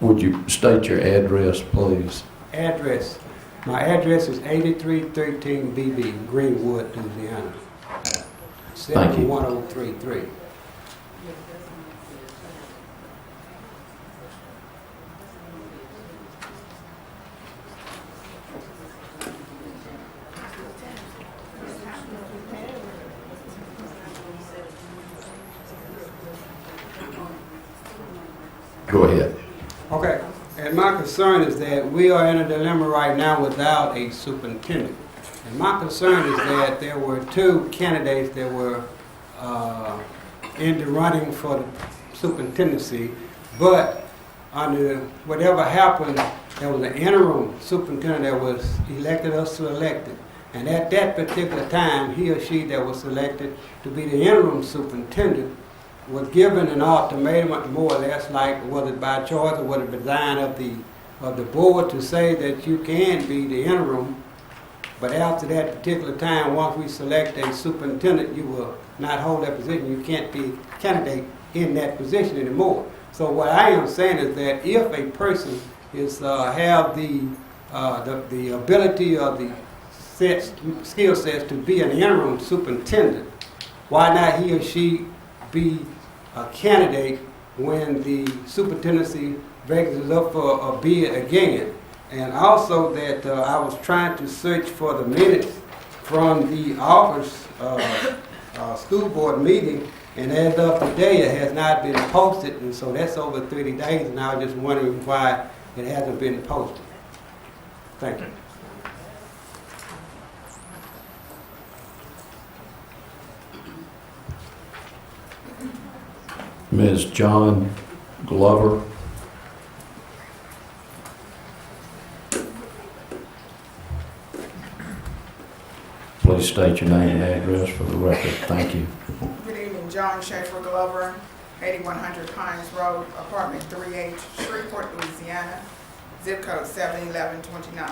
Speaker 1: would you state your address, please?
Speaker 13: Address. My address is 8313 BB, Greenwood, Louisiana.
Speaker 1: Thank you.
Speaker 13: 71033.
Speaker 1: Go ahead.
Speaker 13: Okay, and my concern is that we are in a dilemma right now without a superintendent. And my concern is that there were 2 candidates that were in the running for the superintendency, but under whatever happened, there was an interim superintendent that was elected or selected. And at that particular time, he or she that was selected to be the interim superintendent was given an ultimatum, more or less, like whether by choice or whether design of the board, to say that you can be the interim, but after that particular time, once we select a superintendent, you will not hold that position. You can't be a candidate in that position anymore. So what I am saying is that if a person is have the ability or the skill sets to be an interim superintendent, why not he or she be a candidate when the superintendency vacancy is up for a bid again? And also that I was trying to search for the minutes from the August school board meeting, and as of today it has not been posted, and so that's over 30 days, and I was just wondering why it hasn't been posted. Thank you.
Speaker 1: Ms. John Glover. Please state your name and address for the record. Thank you.
Speaker 14: Good evening, John Schaefer Glover, 8100 Pines Road, apartment 3H, Shreveport, Louisiana, zip code 71129.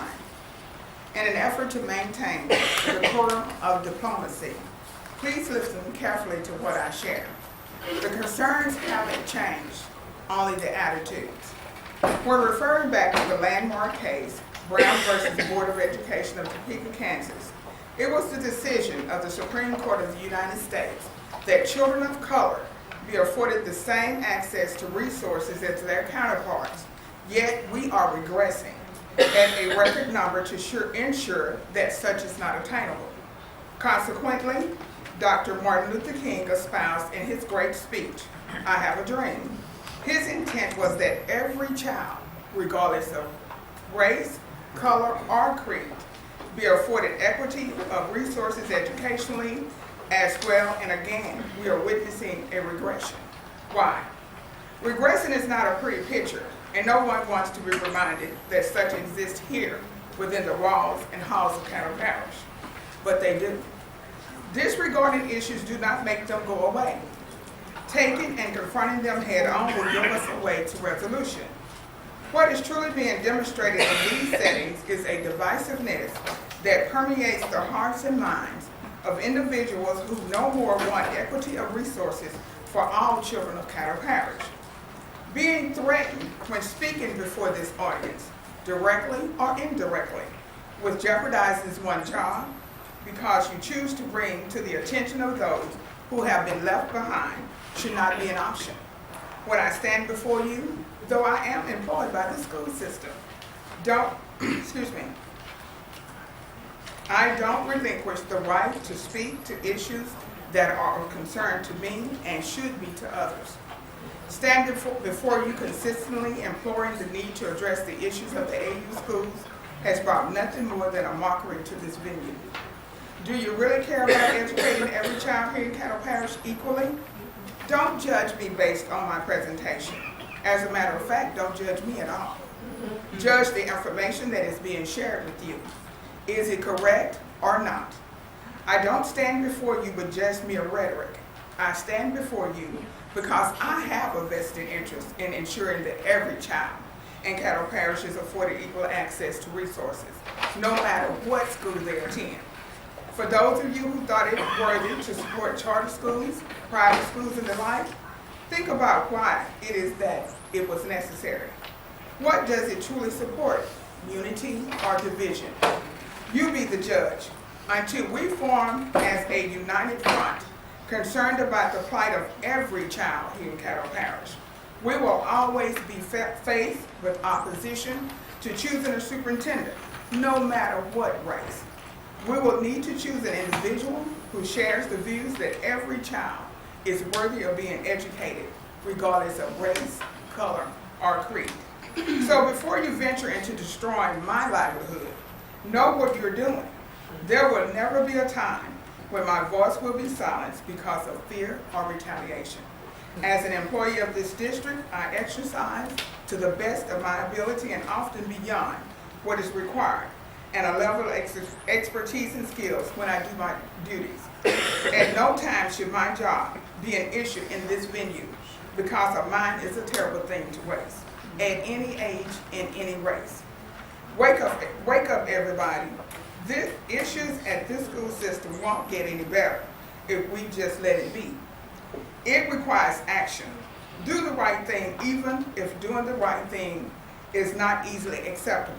Speaker 14: In an effort to maintain the decorum of diplomacy, please listen carefully to what I share. The concerns haven't changed, only the attitudes. When referring back to the landmark case, Brown versus Board of Education of Topeka, Kansas, it was the decision of the Supreme Court of the United States that children of color be afforded the same access to resources as their counterparts, yet we are regressing at a record number to ensure that such is not attainable. Consequently, Dr. Martin Luther King espoused in his great speech, "I Have a Dream." His intent was that every child, regardless of race, color, or creed, be afforded equity of resources educationally as well, and again, we are witnessing a regression. Why? Regression is not a pretty picture, and no one wants to be reminded that such exists here within the walls and halls of Caddo Parish, but they do. Disregarding issues do not make them go away. Taking and confronting them head on will give us a way to resolution. What is truly being demonstrated in these settings is a divisiveness that permeates the hearts and minds of individuals who no more want equity of resources for all children of Caddo Parish. Being threatened when speaking before this audience, directly or indirectly, which jeopardizes one's job because you choose to bring to the attention of those who have been left behind, should not be an option. When I stand before you, though I am employed by the school system, I don't relinquish the right to speak to issues that are of concern to me and should be to others. Standing before you consistently imploring the need to address the issues of the AU schools has brought nothing more than a mockery to this venue. Do you really care about educating every child here in Caddo Parish equally? Don't judge me based on my presentation. As a matter of fact, don't judge me at all. Judge the information that is being shared with you. Is it correct or not? I don't stand before you with just mere rhetoric. I stand before you because I have a vested interest in ensuring that every child in Caddo Parish is afforded equal access to resources, no matter what school they attend. For those of you who thought it worthy to support charter schools, private schools, and the like, think about why it is that it was necessary. What does it truly support? Unity or division? You be the judge. Until we form as a united front, concerned about the plight of every child here in Caddo Parish, we will always be faced with opposition to choosing a superintendent, no matter what race. We will need to choose an individual who shares the views that every child is worthy of being educated, regardless of race, color, or creed. So before you venture into destroying my livelihood, know what you're doing. There will never be a time when my voice will be silenced because of fear or retaliation. As an employee of this district, I exercise to the best of my ability and often beyond what is required, and a level of expertise and skills when I do my duties. At no time should my job be an issue in this venue, because a mind is a terrible thing to waste, at any age, in any race. Wake up everybody. The issues at this school system won't get any better if we just let it be. It requires action. Do the right thing even if doing the right thing is not easily acceptable.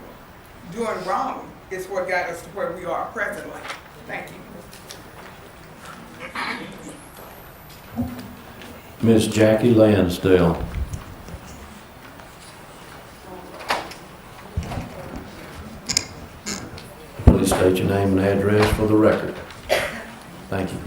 Speaker 14: Doing wrong is what got us to where we are presently. Thank you.
Speaker 1: Ms. Jackie Lansdale. Please state your name and address for the record. Thank you.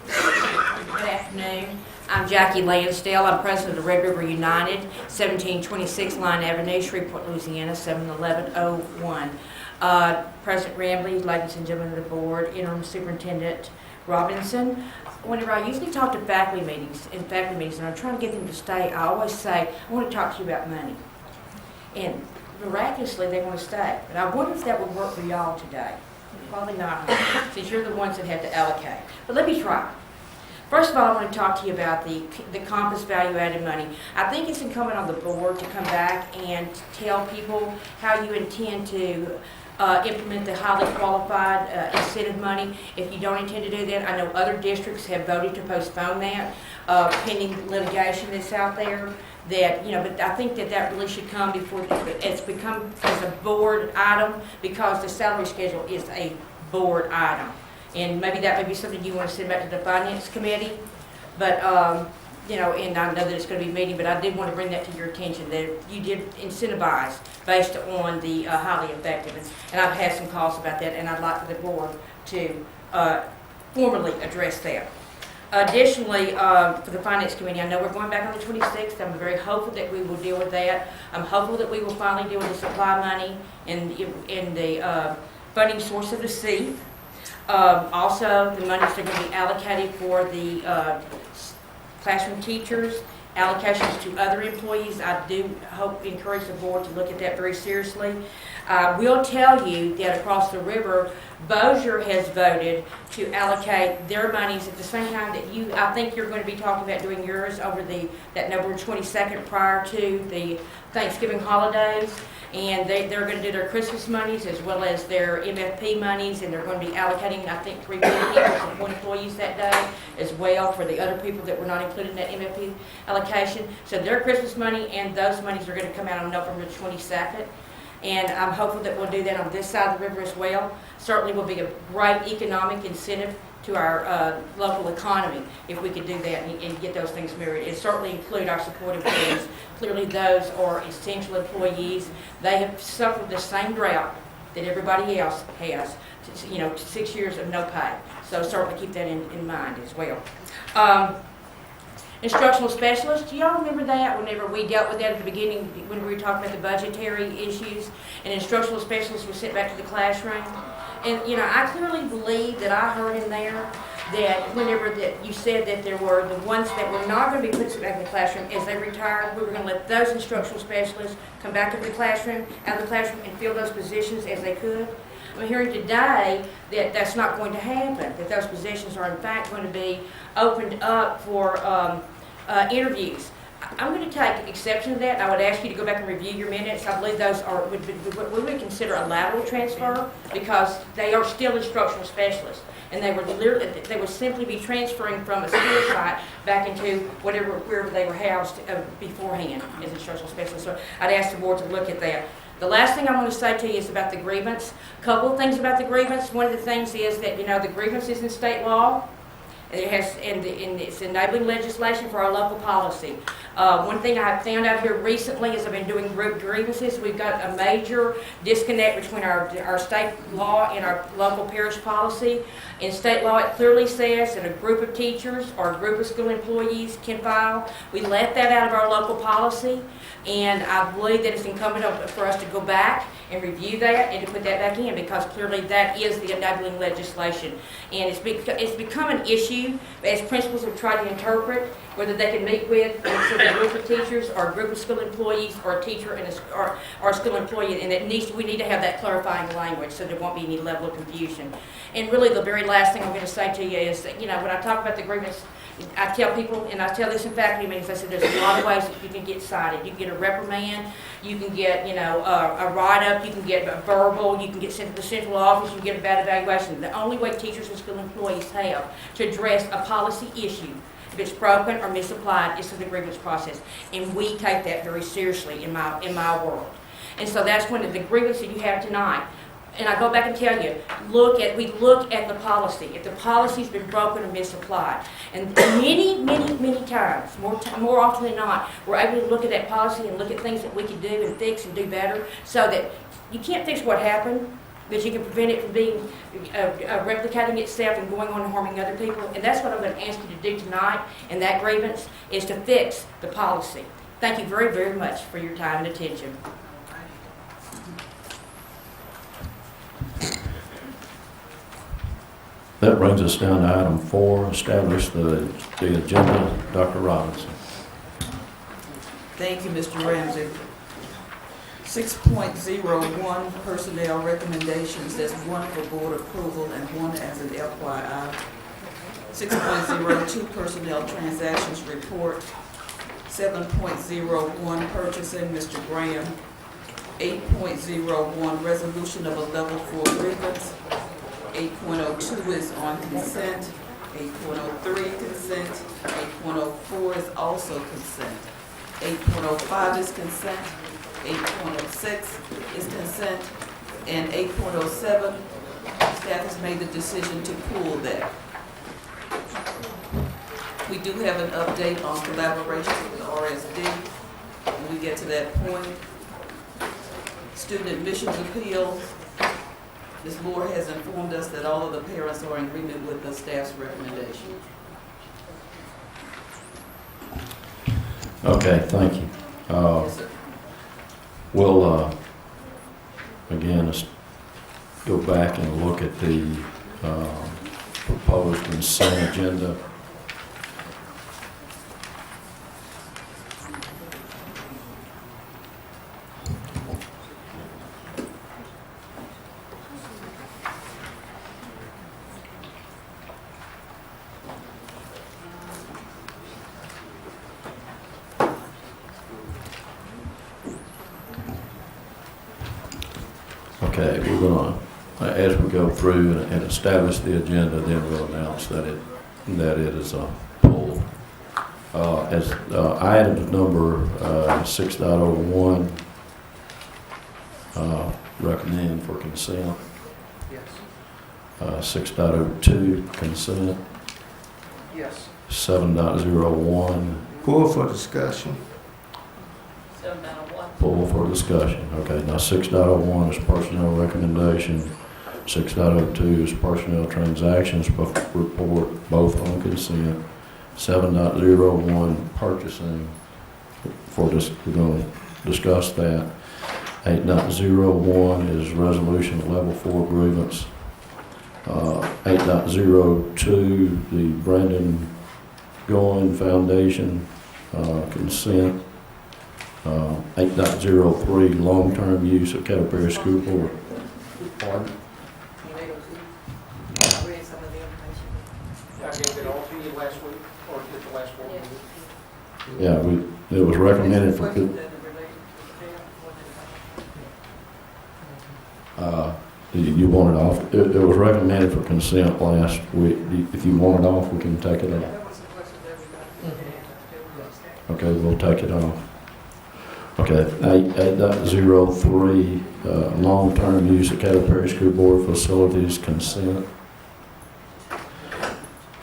Speaker 15: Good afternoon. I'm Jackie Lansdale. I'm president of Red River United, 1726 Line Avenue, Shreveport, Louisiana, 71101. President Ramley, ladies and gentlemen of the board, Interim Superintendent Robinson. Whenever I usually talk to faculty meetings, and I'm trying to get them to stay, I always say, I want to talk to you about money. And miraculously, they want to stay. But I wonder if that would work for y'all today. Probably not, since you're the ones that have to allocate. But let me try. First of all, I want to talk to you about the Compass value-added money. I think it's incumbent on the board to come back and tell people how you intend to implement the highly qualified incentive money. If you don't intend to do that, I know other districts have voted to postpone that pending litigation that's out there. That, you know, but I think that really should come before it's become as a board item, because the salary schedule is a board item. And maybe that may be something you want to send back to the finance committee. But, you know, and I know that it's going to be a meeting, but I did want to bring that to your attention, that you did incentivize based on the highly effective. And I've had some calls about that, and I'd like for the board to formally address that. Additionally, for the Finance Committee, I know we're going back on the 26th. I'm very hopeful that we will deal with that. I'm hopeful that we will finally deal with the supply money and the funding source of the seat. Also, the monies are going to be allocated for the classroom teachers, allocations to other employees. I do encourage the board to look at that very seriously. I will tell you that across the river, Bossier has voted to allocate their monies at the same time that I think you're going to be talking about doing yours over that November 22nd prior to the Thanksgiving holidays. And they're going to do their Christmas monies as well as their MFP monies, and they're going to be allocating, I think, 3 million people to 1 employees that day as well for the other people that were not included in that MFP allocation. So their Christmas money and those monies are going to come out on November 22nd. And I'm hopeful that we'll do that on this side of the river as well. Certainly will be a great economic incentive to our local economy if we could do that and get those things mirrored. It certainly include our support employees. Clearly those are essential employees. They have suffered the same drought that everybody else has, 6 years of no pay. So certainly keep that in mind as well. Instructional specialists, do y'all remember that whenever we dealt with that at the beginning when we were talking about the budgetary issues, and instructional specialists were sent back to the classroom? And, I clearly believe that I heard in there that whenever that you said that there were the ones that were not going to be put back in the classroom as they retired, we were going to let those instructional specialists come back into the classroom, out of the classroom, and fill those positions as they could. I'm hearing today that that's not going to happen, that those positions are in fact going to be opened up for interviews. I'm going to take exception to that, and I would ask you to go back and review your minutes. I believe those are what we would consider a lateral transfer because they are still instructional specialists, and they would simply be transferring from a school site back into wherever they were housed beforehand as instructional specialists. So I'd ask the board to look at that. The last thing I want to say to you is about the grievance. A couple of things about the grievance. One of the things is that the grievance is in state law. And it's enabling legislation for our local policy. One thing I found out here recently is I've been doing group grievances. We've got a major disconnect between our state law and our local parish policy. In state law, it clearly says that a group of teachers or a group of school employees can file. We left that out of our local policy, and I believe that it's incumbent for us to go back and review that and to put that back in because clearly that is the enabling legislation. And it's become an issue as principals have tried to interpret whether they can meet with a group of teachers or a group of school employees or a teacher and or a school employee, and we need to have that clarifying language so there won't be any level of confusion. And really the very last thing I'm going to say to you is that, when I talk about the grievance, I tell people, and I tell this in faculty meetings, I said there's a lot of ways that you can get cited. You can get a reprimand, you can get, a write-up, you can get a verbal, you can get sent to the central office, you can get a bad evaluation. The only way teachers and school employees have to address a policy issue, if it's broken or misapplied, is through the grievance process. And we take that very seriously in my world. And so that's one of the grievance that you have tonight. And I go back and tell you, we look at the policy. If the policy's been broken or misapplied, and many times, more often than not, we're able to look at that policy and look at things that we can do and fix and do better, so that you can't fix what happened, but you can prevent it from being replicating itself and going on and harming other people. And that's what I'm going to ask you to do tonight. And that grievance is to fix the policy. Thank you very, very much for your time and attention.
Speaker 1: That brings us down to item 4, establish the agenda. Dr. Robinson.
Speaker 4: Thank you, Mr. Ramsey. 6.01 personnel recommendations. There's one for board approval and one as an FYI. 6.02 personnel transactions report. 7.01 purchasing, Mr. Graham. 8.01 resolution of a level 4 grievance. 8.02 is on consent. 8.03 consent. 8.04 is also consent. 8.05 is consent. 8.06 is consent. And 8.07, staff has made the decision to pull that. We do have an update on collaboration with the RSD. When we get to that point, student admissions appeal, Ms. Moore has informed us that all of the parents are in agreement with the staff's recommendation.
Speaker 1: Okay, thank you.
Speaker 4: Yes, sir.
Speaker 1: We'll, again, let's go back and look at the proposed consent agenda. Okay, we're gonna, as we go through and establish the agenda, then we'll announce that it is a pull. As item number 6.01, recommending for consent.
Speaker 2: Yes.
Speaker 1: 6.02, consent.
Speaker 2: Yes.
Speaker 1: 7.01,
Speaker 12: Pull for discussion.
Speaker 1: pull for discussion. Okay, now 6.01 is personnel recommendation. 6.02 is personnel transactions report, both on consent. 7.01 purchasing, for this, we're going to discuss that. 8.01 is resolution of level 4 grievance. 8.02, the Brandon Goin Foundation consent. 8.03, long-term use of Caddo Parish School Board. Pardon?
Speaker 2: I gave it all to you last week, or at the last board meeting.
Speaker 1: Yeah, it was recommended for, you want it off, it was recommended for consent last week. If you want it off, we can take it off. Okay, we'll take it off. Okay, 8.03, long-term use of Caddo Parish School Board facilities consent.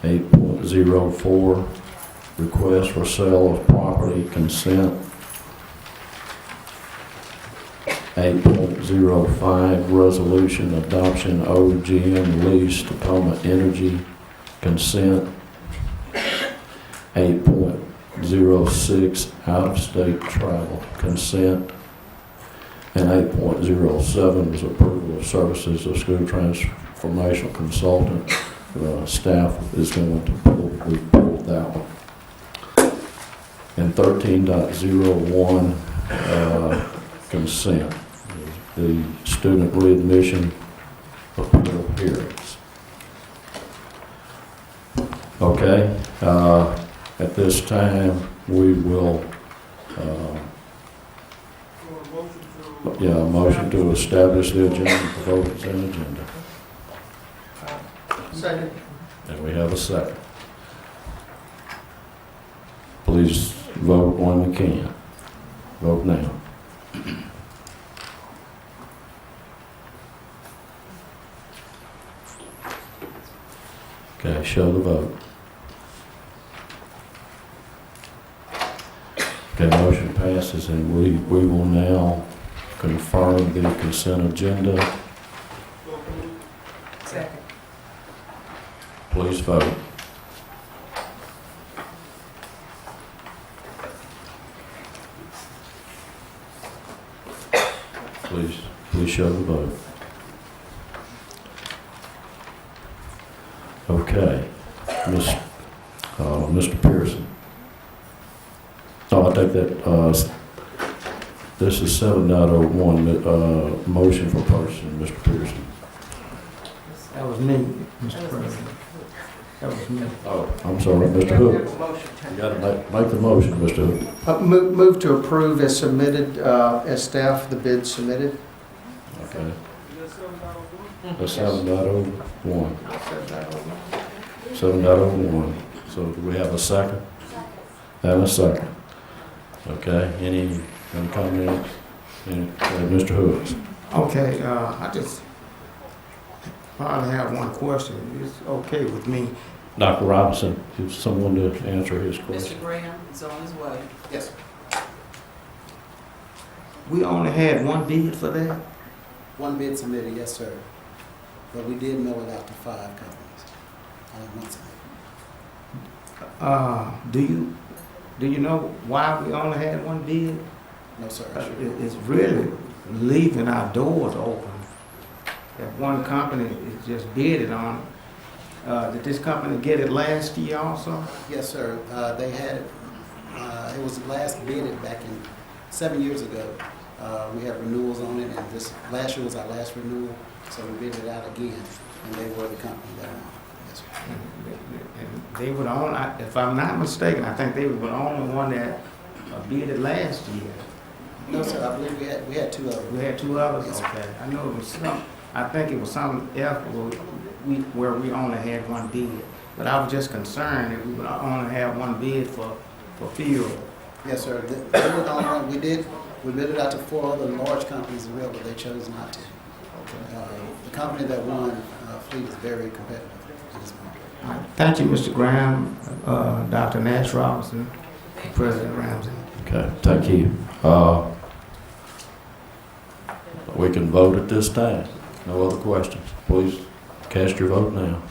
Speaker 1: 8.04, request for sale of property consent. 8.05, resolution adoption OGM lease Tacoma Energy consent. 8.06, out-of-state travel consent. And 8.07 is approval of services of school transformational consultant. Staff is going to pull that one. And 13.01, consent, the student readmission appeal hearings. Okay, at this time, we will, motion to establish the agenda for voting and agenda.
Speaker 2: Second.
Speaker 1: And we have a second. Please vote when you can. Vote now. Okay, show the vote. Okay, motion passes, and we will now confirm the consent agenda.
Speaker 6: Second.
Speaker 1: Please vote. Please show the vote. Okay, Mr. Pearson. Oh, I take that, this is 7.01, motion for purchasing, Mr. Pearson.
Speaker 12: That was me, Mr. President. That was me.
Speaker 1: Oh, I'm sorry, Mr. Hook. You gotta make the motion, Mr. Hook.
Speaker 2: Move to approve as submitted, as staff, the bid submitted.
Speaker 1: Okay. That's 7.01. 7.01. So do we have a second? Have a second. Okay, any comments? Mr. Hooks?
Speaker 12: Okay, I just probably have one question. It's okay with me.
Speaker 1: Dr. Robinson, is someone to answer his question?
Speaker 4: Mr. Graham is on his way.
Speaker 2: Yes.
Speaker 16: We only had one bid for that?
Speaker 17: One bid submitted, yes, sir. But we did mail it out to 5 companies. Only one submitted.
Speaker 16: Do you know why we only had one bid?
Speaker 17: No, sir.
Speaker 16: It's really leaving our doors open. If one company is just bidded on, did this company get it last year also?
Speaker 17: Yes, sir. They had it. It was last bidded back in 7 years ago. We had renewals on it, and this last year was our last renewal, so we bid it out again, and they were the company that won. Yes, sir.
Speaker 16: And they were the only, if I'm not mistaken, I think they were the only one that bid it last year.
Speaker 17: No, sir. I believe we had 2 others.
Speaker 16: We had 2 others?
Speaker 17: Yes,
Speaker 16: Okay. I know it was some, I think it was something else where we only had one bid. But I was just concerned that we would only have one bid for field.
Speaker 17: Yes, sir. They were the only one. We bid it out to 4 other large companies as well, but they chose not to. The company that won, Fleet, is very competitive in this market.
Speaker 16: All right. Thank you, Mr. Graham, Dr. Nash Robinson, President Ramsey.
Speaker 1: Okay, thank you. We can vote at this time. No other questions. Please cast your vote now.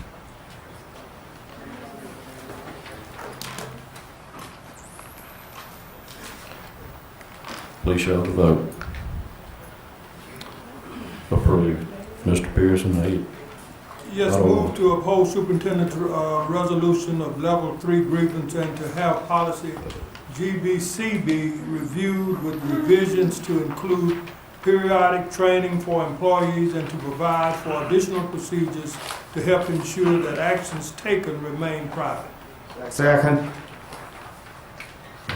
Speaker 1: Please show the vote. Approved. Mr. Pearson, 8.
Speaker 8: Yes, move to oppose superintendent's resolution of level 3 grievance and to have policy GBCB reviewed with revisions to include periodic training for employees and to provide for additional procedures to help ensure that actions taken remain private.
Speaker 16: Second.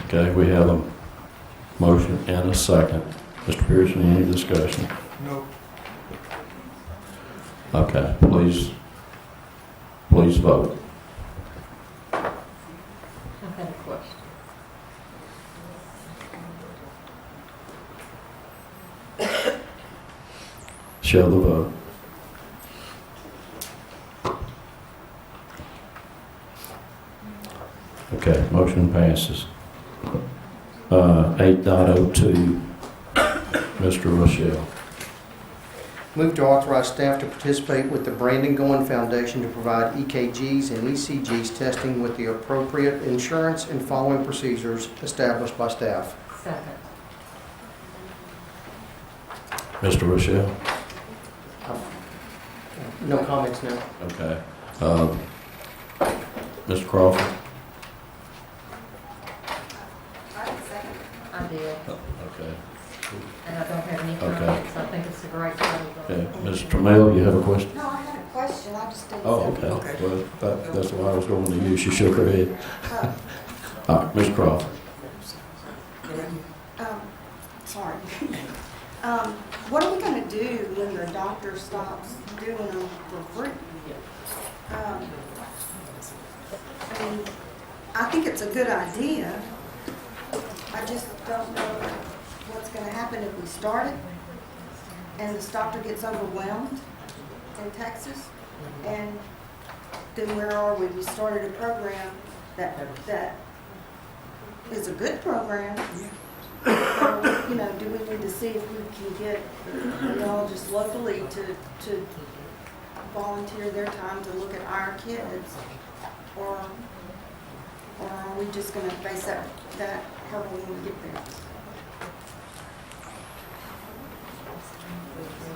Speaker 1: Okay, we have a motion and a second. Mr. Pearson, any discussion?
Speaker 8: No.
Speaker 1: Okay, please vote.
Speaker 15: I had a question.
Speaker 1: Show the vote. Okay, motion passes. 8.02, Mr. Rochelle.
Speaker 2: Move to authorize staff to participate with the Brandon Goen Foundation to provide EKGs and ECGs testing with the appropriate insurance and following procedures established by staff.
Speaker 15: Second.
Speaker 1: Mr. Rochelle?
Speaker 2: No comments now.
Speaker 1: Okay. Mr. Crawford?
Speaker 15: I did,
Speaker 1: Okay.
Speaker 15: and I don't have any
Speaker 1: Okay.
Speaker 15: comments. I think it's a great title.
Speaker 1: Okay. Mr. Trammell, you have a question?
Speaker 9: No, I had a question, I just didn't.
Speaker 1: Oh, okay. Well, that's why I was going to you. She shook her head. All right, Ms. Crawford.
Speaker 9: Sorry. What are we gonna do when the doctor stops doing them for free? I mean, I think it's a good idea. I just don't know what's gonna happen if we start it and this doctor gets overwhelmed in Texas. And then where are we? We started a program that is a good program. You know, do we need to see if we can get neurologists locally to volunteer their time to look at our kids? Or are we just gonna face that hurdle when we get there?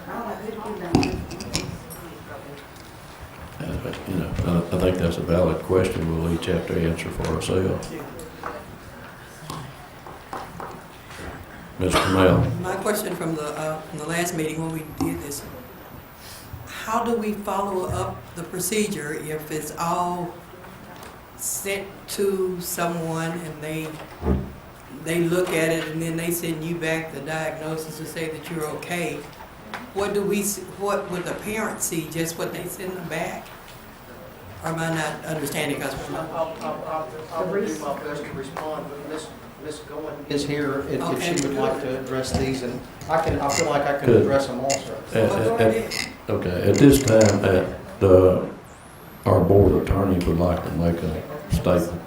Speaker 9: I don't know who to do that.
Speaker 1: I think that's a valid question. We'll each have to answer for ourselves. Mr. Trammell.
Speaker 18: My question from the last meeting when we did this, how do we follow up the procedure if it's all sent to someone and they look at it and then they send you back the diagnosis to say that you're okay? What would the parents see, just what they send them back? Or am I not understanding? Because
Speaker 2: I'll do my best to respond, but Ms. Goen is here if she would like to address these, and I feel like I can address them also.
Speaker 1: Okay, at this time, Our board attorney would like to make a statement.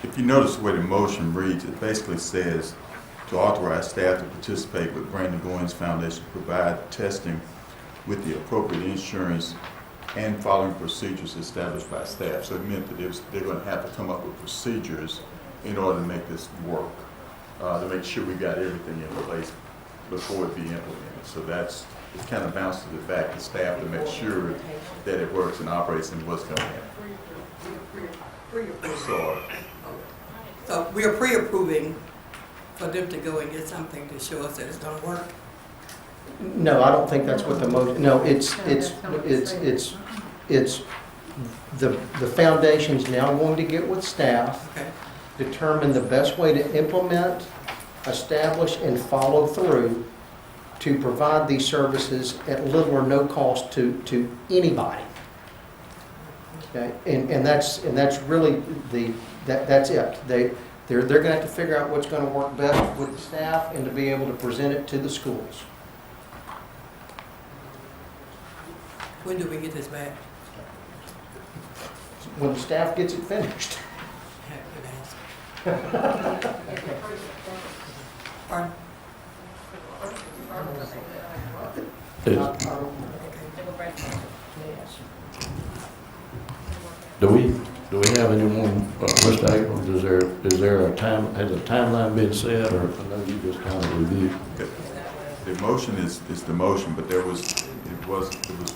Speaker 19: If you notice the way the motion reads, it basically says to authorize staff to participate with Brandon Goins Foundation to provide testing with the appropriate insurance and following procedures established by staff. So it meant that they're going to have to come up with procedures in order to make this work, to make sure we got everything in place before it be implemented. So it kind of bounces it back to staff to make sure that it works and operates and what's going to happen.
Speaker 18: So we are pre-approving for them to go and get something to show us that it's gonna work?
Speaker 2: No, I don't think that's what the motion, no, it's the foundation's now going to get with staff,
Speaker 18: Okay.
Speaker 2: determine the best way to implement, establish, and follow through to provide these services at little or no cost to anybody. Okay, and that's really that's it. They're going to have to figure out what's going to work best with the staff and to be able to present it to the schools.
Speaker 18: When do we get this back?
Speaker 2: When the staff gets it finished.
Speaker 18: Pardon?
Speaker 1: Do we have anyone, Mr. Abrams, is there a time, has a timeline been set, or I know you just kind of reviewed?
Speaker 19: The motion is the motion, but it was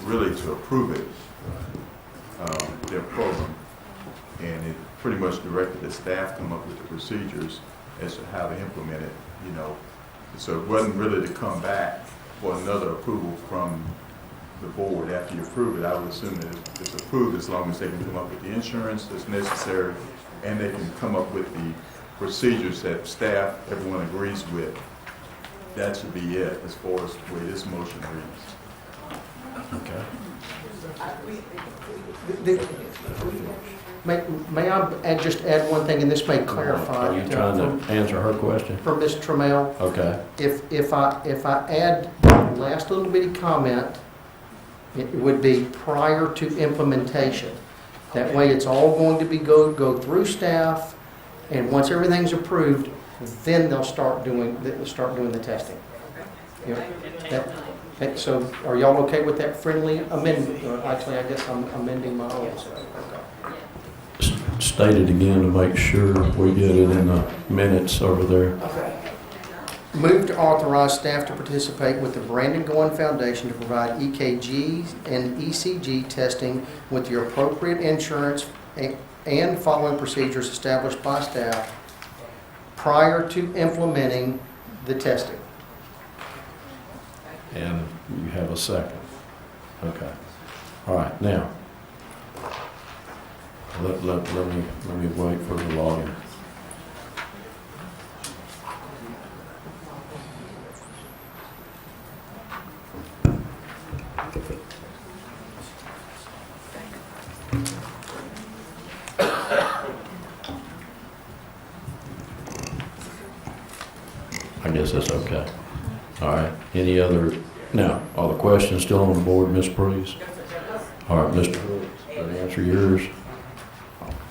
Speaker 19: really to approve it, their program, and it pretty much directed the staff come up with the procedures as to how to implement it, you know. So it wasn't really to come back for another approval from the board. After you approve it, I would assume that it's approved as long as they can come up with the insurance that's necessary, and they can come up with the procedures that staff, everyone agrees with. That should be it as far as the way this motion reads.
Speaker 1: Okay.
Speaker 2: May I just add one thing, and this may clarify.
Speaker 1: Are you trying to answer her question?
Speaker 2: For Ms. Trammell.
Speaker 1: Okay.
Speaker 2: If I add the last little bitty comment, it would be prior to implementation. That way it's all going to be go through staff, and once everything's approved, then they'll start doing the testing. So are y'all okay with that friendly amendment? Actually, I guess I'm amending my own.
Speaker 1: State it again to make sure we get it in the minutes over there.
Speaker 2: Okay. Move to authorize staff to participate with the Brandon Goins Foundation to provide EKG and ECG testing with the appropriate insurance and following procedures established by staff prior to implementing the testing.
Speaker 1: And you have a second. Okay. All right, now, let me wait for the login. I guess that's okay. All right, any other, now, are the questions still on the board, Ms. Breeze? All right, Mr. Hooks, did I answer yours?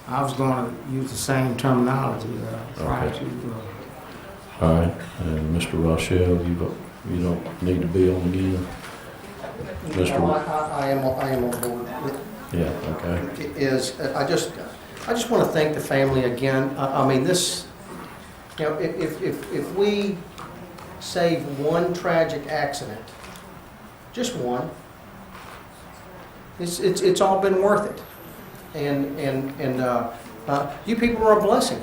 Speaker 16: I was going to use the same terminology prior
Speaker 1: Okay.
Speaker 16: to.
Speaker 1: All right, and Mr. Rochelle, you don't need to be on again?
Speaker 2: I am on board.
Speaker 1: Yeah, okay.
Speaker 2: I just want to thank the family again. I mean, this, you know, if we save one tragic accident, just one, it's all been worth it. And you people are a blessing.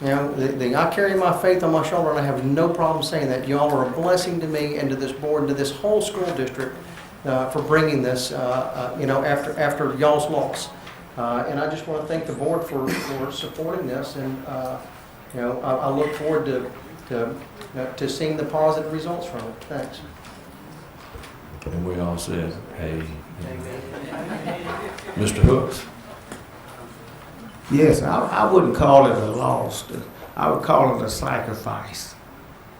Speaker 2: You know, I carry my faith on my shoulder, and I have no problem saying that. Y'all are a blessing to me and to this board and to this whole school district for bringing this, you know, after y'all's loss. And I just want to thank the board for supporting this, and you know, I look forward to seeing the positive results from it. Thanks.
Speaker 1: And we all said, hey. Mr. Hooks?
Speaker 16: Yes, I wouldn't call it a loss. I would call it a sacrifice.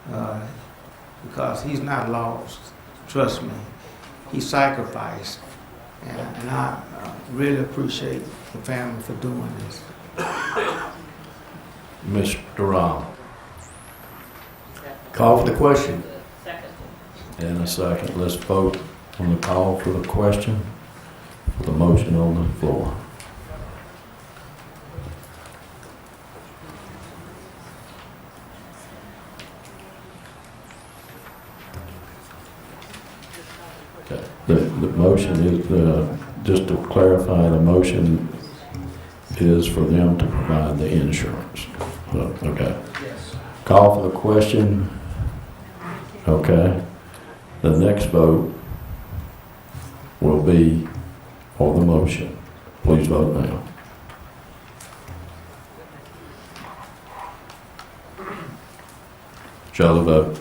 Speaker 16: Because he's not lost. Trust me. He sacrificed And I really appreciate the family for doing this.
Speaker 1: Mr. Ron.
Speaker 10: Call for the question.
Speaker 1: And a second. Let's vote on the call for the question, for the motion on the floor. Okay. The motion is, just to clarify, the motion is for them to provide the insurance. Okay. Call for the question. Okay. The next vote will be for the motion. Please vote now. Show the vote.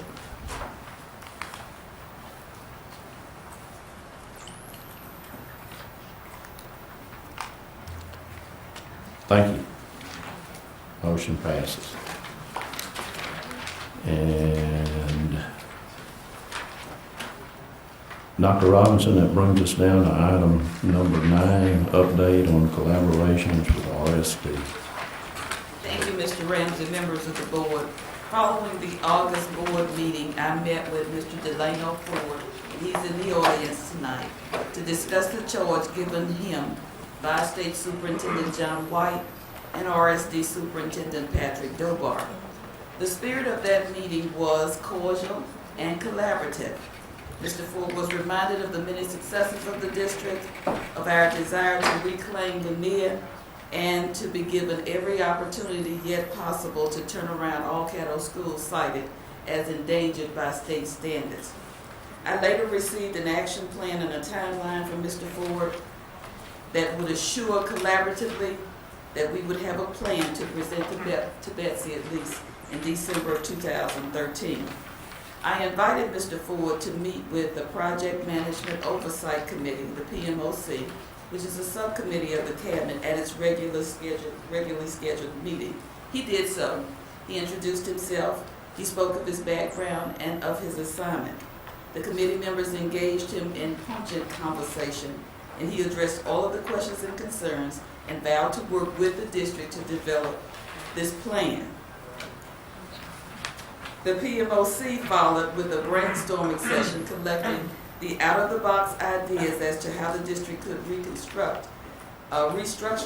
Speaker 1: Thank you. Motion passes. And Dr. Robinson, that brings us down to item number 9, update on collaborations with RSD.
Speaker 4: Thank you, Mr. Ramsey, members of the board. Following the August board meeting, I met with Mr. Delano Ford, he's in the audience tonight, to discuss the charge given him by State Superintendent John White and RSD Superintendent Patrick Dobar. The spirit of that meeting was cordial and collaborative. Mr. Ford was reminded of the many successes of the district, of our desire to reclaim the near, and to be given every opportunity yet possible to turn around all Caddo schools cited as endangered by state standards. I later received an action plan and a timeline from Mr. Ford that would assure collaboratively that we would have a plan to present to Betsy at least in December of 2013. I invited Mr. Ford to meet with the Project Management Oversight Committee, the PMOC, which is a subcommittee of the Cabinet, at its regularly scheduled meeting. He did so. He introduced himself, he spoke of his background and of his assignment. The committee members engaged him in pungent conversation, and he addressed all of the questions and concerns and vowed to work with the district to develop this plan. The PMOC followed with a brainstorming session collecting the out-of-the-box ideas as to how the district could restructure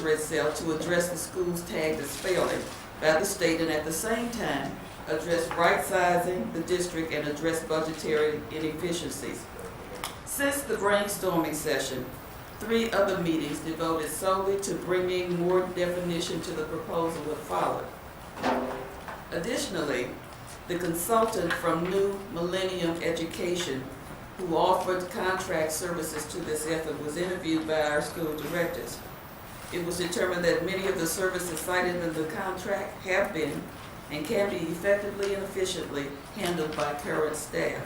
Speaker 4: itself to address the schools tagged as failing by the state, and at the same time address right-sizing the district and address budgetary inefficiencies. Since the brainstorming session, 3 other meetings devoted solely to bringing more definition to the proposal have followed. Additionally, the consultant from New Millennium Education, who offered contract services to this effort, was interviewed by our school directors. It was determined that many of the services cited in the contract have been and can be effectively and efficiently handled by current staff.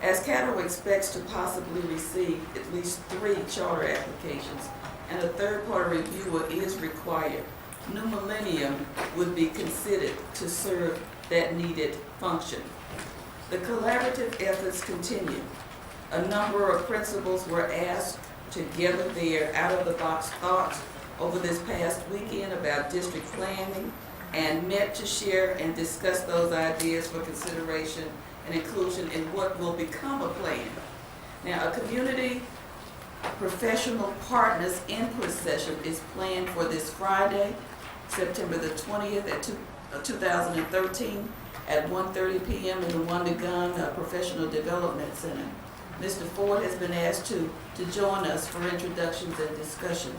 Speaker 4: As Caddo expects to possibly receive at least 3 charter applications and a third-party reviewer is required, New Millennium would be considered to serve that needed function. The collaborative efforts continue. A number of principals were asked to gather their out-of-the-box thoughts over this past weekend about district planning and met to share and discuss those ideas for consideration and inclusion in what will become a plan. Now, a community professional partners input session is planned for this Friday, September the 20th at 2013 at 1:30 p.m. in the Wondergun Professional Development Center. Mr. Ford has been asked to join us for introductions and discussion.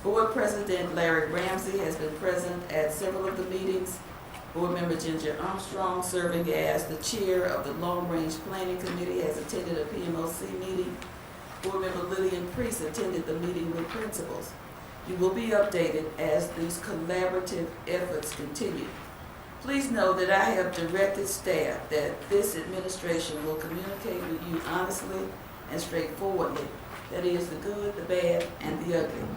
Speaker 4: Board President Larry Ramsey has been present at several of the meetings. Board Member Ginger Armstrong, serving as the chair of the Long Range Planning Committee, has attended a PMOC meeting. Board Member Lillian Priest attended the meeting with principals. You will be updated as these collaborative efforts continue. Please know that I have directed staff that this administration will communicate with you honestly and straightforwardly. That is, the good, the bad, and the ugly.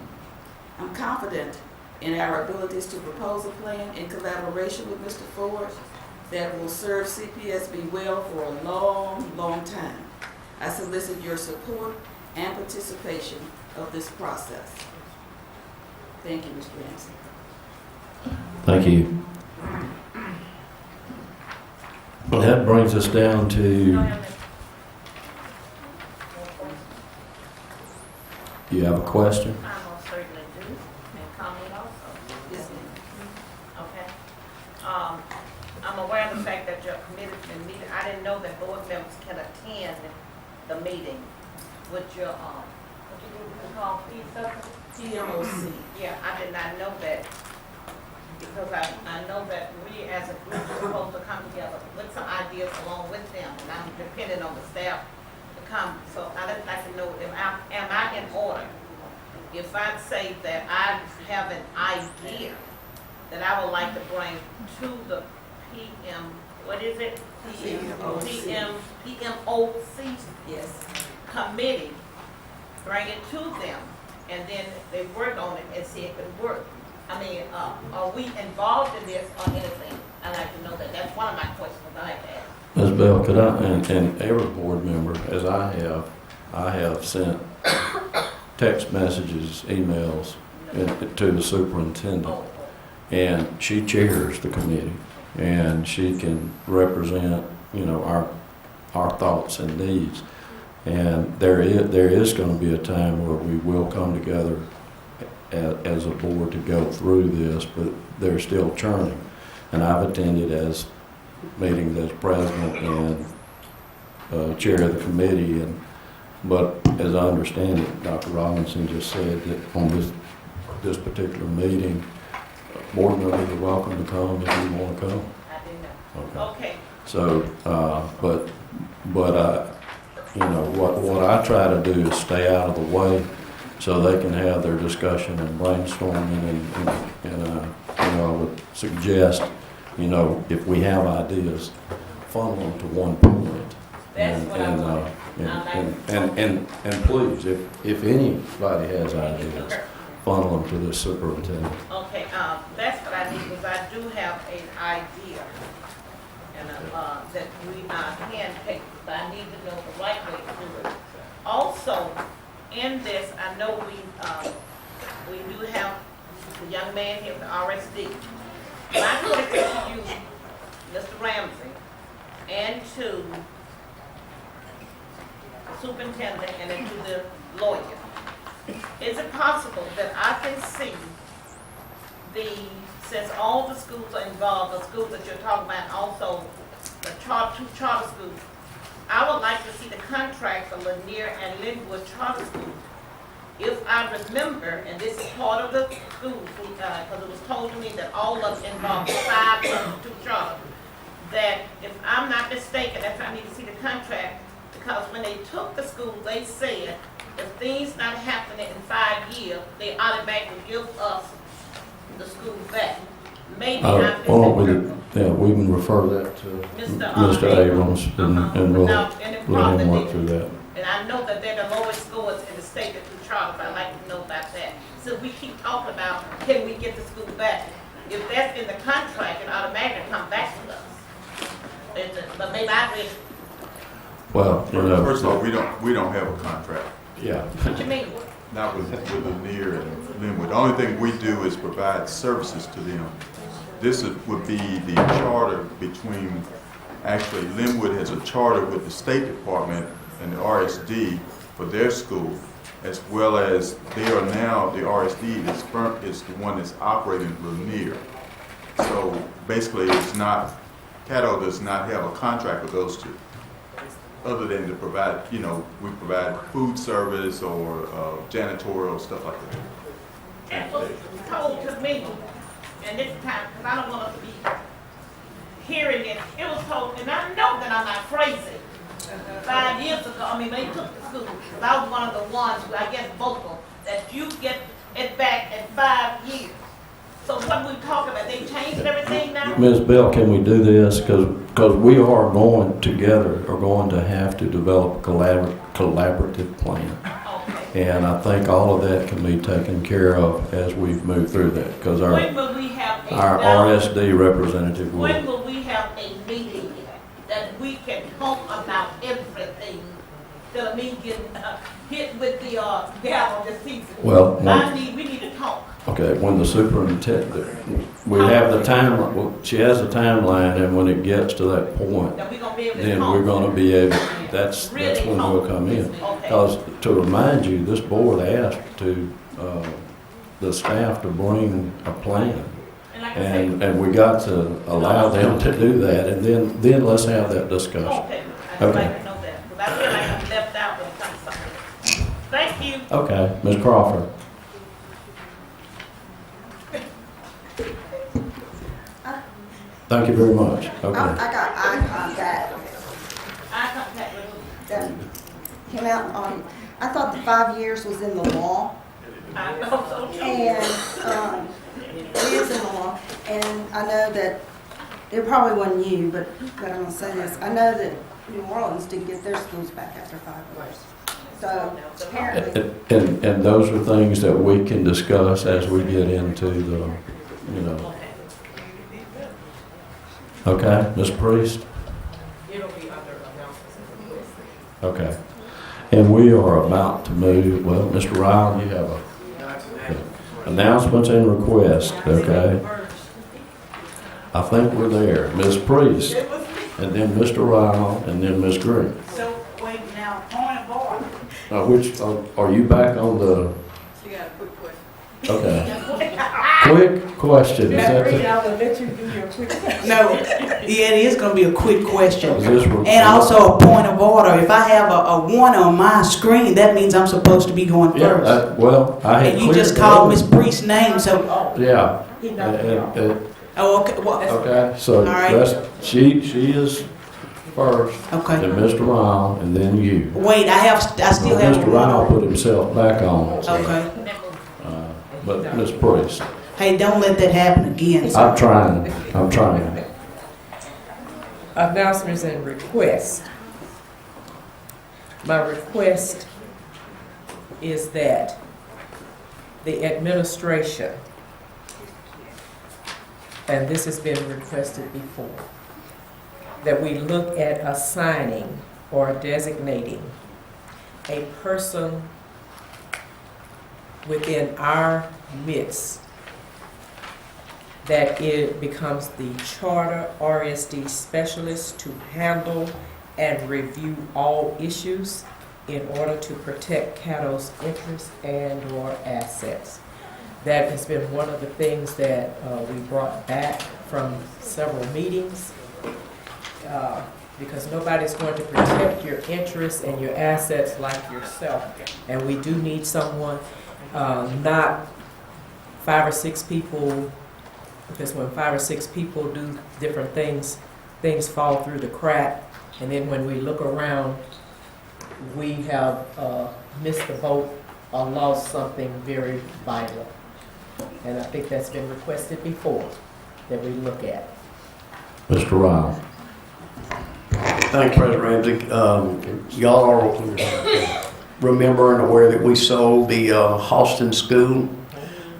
Speaker 4: I'm confident in our abilities to propose a plan in collaboration with Mr. Ford that will serve CPSB well for a long, long time. I solicit your support and participation of this process. Thank you, Mr. Ramsey.
Speaker 1: Thank you. Well, that brings us down to, do you have a question?
Speaker 3: I most certainly do, and comment also.
Speaker 4: Yes, ma'am.
Speaker 3: Okay. I'm aware of the fact that your committee's been meeting. I didn't know that board members can attend the meeting with your, what you call fee circle?
Speaker 4: TMOC.
Speaker 3: Yeah, I did not know that, because I know that we as a group are supposed to come together with some ideas along with them, and I'm depending on the staff to come. So I'd like to know, am I in order? If I say that I have an idea that I would like to bring to the PM, what is it? PMOC
Speaker 4: Yes.
Speaker 3: committee, bring it to them, and then they work on it and see if it works. I mean, are we involved in this or anything? I'd like to know that. That's one of my questions I'd like to ask.
Speaker 1: Ms. Bell, could I, and every board member, as I have sent text messages, emails to the superintendent, and she chairs the committee, and she can represent, you know, our thoughts and needs. And there is going to be a time where we will come together as a board to go through this, but they're still churning. And I've attended as meetings as president and chair of the committee, but as I understand it, Dr. Robinson just said that on this particular meeting, board members are welcome to come if you want to come.
Speaker 3: I didn't know.
Speaker 1: Okay.
Speaker 3: Okay.
Speaker 1: So, but you know, what I try to do is stay out of the way so they can have their discussion and brainstorming, and you know, I would suggest, you know, if we have ideas, funnel them to one point.
Speaker 3: That's what I wanted.
Speaker 1: And please, if anybody has ideas, funnel them to the superintendent.
Speaker 3: Okay, that's what I need, because I do have an idea, and that we can take, but I need to know the right way to do it. Also, in this, I know we do have the young man here, the RSD. My question to you, Mr. Ramsey, and to the superintendent, and then to the lawyer. Is it possible that I can see since all the schools are involved, the schools that you're talking about, also the two charter schools, I would like to see the contract for Lanier and Linwood charter schools. If I remember, and this is part of the school, because it was told to me that all of them involved 5 of the 2 charter, that if I'm not mistaken, that's why I need to see the contract, because when they took the school, they said, if things not happening in 5 years, they automatically give us the school back. Maybe I'm
Speaker 1: We can refer that to Mr. Abrams, and we'll let him work through that.
Speaker 3: And I know that they're the lowest scores in the state of the charter, but I'd like to know about that. So we keep talking about, can we get the school back? If that's in the contract, it automatically come back to us. But maybe I read.
Speaker 1: Well, you know,
Speaker 19: first of all, we don't have a contract.
Speaker 1: Yeah.
Speaker 3: What you mean?
Speaker 19: Not with Lanier and Linwood. The only thing we do is provide services to them. This would be the charter between, actually Linwood has a charter with the State Department and the RSD for their school, as well as they are now, the RSD is the one that's operating Lanier. So basically it's not, Caddo does not have a contract with those two, other than to provide, you know, we provide food service or janitorial, stuff like that.
Speaker 3: And was told to me, and this time, because I don't want us to be hearing it, it was told, and I know that I'm not crazy. 5 years ago, I mean, they took the school, because I was one of the ones who, I guess, vocal, that you get it back in 5 years. So what we talking about, they changed everything now?
Speaker 1: Ms. Bell, can we do this? Because we are going to have to develop a collaborative plan.
Speaker 3: Okay.
Speaker 1: And I think all of that can be taken care of as we've moved through that, because
Speaker 3: When will we have
Speaker 1: our RSD representative
Speaker 3: When
Speaker 1: will.
Speaker 3: will we have a meeting that we can talk about everything instead of me getting hit with the gavel this season.
Speaker 1: Well,
Speaker 3: We need to talk.
Speaker 1: Okay, when the superintendent, we have the time, well, she has a timeline, and when it gets to that point,
Speaker 3: That we gonna be able to
Speaker 1: then
Speaker 3: talk.
Speaker 1: we're gonna be able, that's
Speaker 3: Really
Speaker 1: when
Speaker 3: talk.
Speaker 1: we'll come in.
Speaker 3: Okay.
Speaker 1: Because to remind you, this board asked the staff to bring a plan.
Speaker 3: And like I say,
Speaker 1: And we got to allow them to do that, and then let's have that discussion.
Speaker 3: okay, I'd
Speaker 1: Okay.
Speaker 3: like to know that, because I feel like I'm left out when it comes to something. Thank you.
Speaker 1: Okay, Ms. Crawford. Thank you very much. Okay.
Speaker 9: I got eye contact
Speaker 3: I contact with
Speaker 9: that came out on, I thought the 5 years was in the law.
Speaker 3: I know so too.
Speaker 9: And it is in the law. And I know that, it probably wasn't you, but I'm going to say this. I know that New Orleans didn't get their schools back after 5 years. So apparently,
Speaker 1: And those are things that we can discuss as we get into the, you know. Okay, Ms. Priest?
Speaker 6: It'll be under announcements and requests.
Speaker 1: Okay. And we are about to move, well, Mr. Ryle, you have a announcements and requests, okay? I think we're there. Ms. Priest, and then Mr. Ryle, and then Ms. Green.
Speaker 3: So, wait now, point of order.
Speaker 1: Are you back on the,
Speaker 4: She got a quick question.
Speaker 1: okay. Quick question, is that the?
Speaker 6: I will let you do your quick question.
Speaker 20: No, yeah, it is gonna be a quick question.
Speaker 1: Is this
Speaker 20: And also a point of order. If I have a one on my screen, that means I'm supposed to be going
Speaker 1: Yeah,
Speaker 20: first.
Speaker 1: well, I had
Speaker 20: And you
Speaker 1: cleared
Speaker 20: just
Speaker 1: the
Speaker 20: called
Speaker 1: other-
Speaker 20: Miss Priest's name, so,
Speaker 1: Yeah.
Speaker 6: He knocked me off.
Speaker 20: oh, okay, well,
Speaker 1: Okay, so
Speaker 20: All right.
Speaker 1: that's, she is first,
Speaker 20: okay.
Speaker 1: then Mr. Ryle, and then you.
Speaker 20: Wait, I still have
Speaker 1: Mr.
Speaker 20: one.
Speaker 1: Ryle put himself back on, so,
Speaker 20: Okay.
Speaker 1: but Ms. Priest,
Speaker 20: Hey, don't let that happen again.
Speaker 1: I'm trying.
Speaker 6: Announcements and requests. My request is that the administration, and this has been requested before, that we look at assigning or designating a person within our midst that it becomes the charter RSD specialist to handle and review all issues in order to protect Caddo's interests and/or assets. That has been one of the things that we brought back from several meetings, because nobody's going to protect your interests and your assets like yourself. And we do need someone, not 5 or 6 people, because when 5 or 6 people do different things, things fall through the crack. And then when we look around, we have missed the boat or lost something very vital. And I think that's been requested before, that we look at.
Speaker 1: Mr. Ryle.
Speaker 10: Thank you, President Ramsey. Y'all are remember and aware that we sold the Halston School.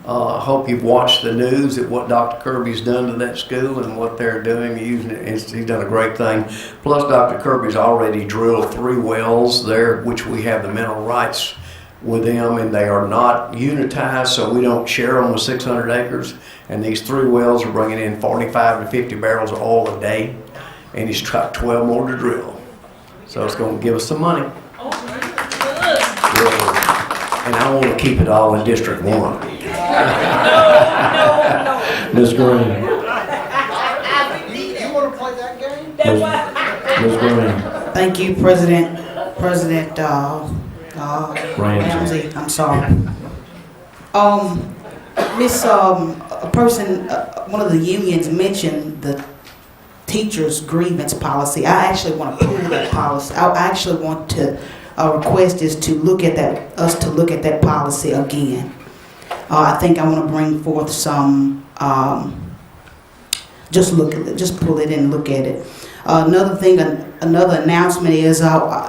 Speaker 10: I hope you've watched the news at what Dr. Kirby's done to that school and what they're doing, using it. He's done a great thing. Plus, Dr. Kirby's already drilled 3 wells there, which we have the mineral rights with them, and they are not unitized, so we don't share them with 600 acres. And these 3 wells are bringing in 45 to 50 barrels of oil a day, and he's got 12 more to drill. So it's going to give us some money. And I want to keep it all in District 1.
Speaker 1: Ms. Green.
Speaker 2: You want to play that game?
Speaker 1: Ms. Green.
Speaker 20: Thank you, President
Speaker 1: Ramsey.
Speaker 20: I'm sorry. Miss, a person, one of the unions mentioned the teacher's grievance policy. I actually want to pull that policy. I actually want to request is to look at that, us to look at that policy again. I think I want to bring forth some, just pull it and look at it. Another thing, another announcement is I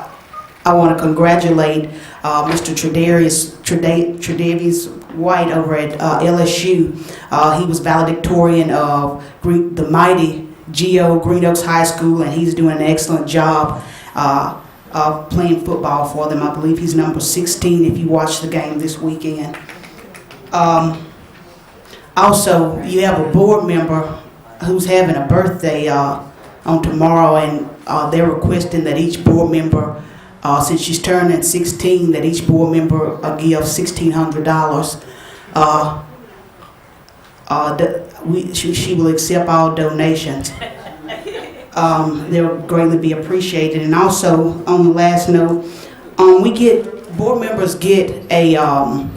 Speaker 20: want to congratulate Mr. Tredavious White over at LSU. He was valedictorian of the mighty GO Green Oaks High School, and he's doing an excellent job. playing football for them. I believe he's number 16 if you watch the game this weekend. Also, you have a board member who's having a birthday on tomorrow, and they're requesting that each board member, since she's turning 16, that each board member give $1,600. She will accept all donations. They'll greatly be appreciated. And also, on the last note, board members get an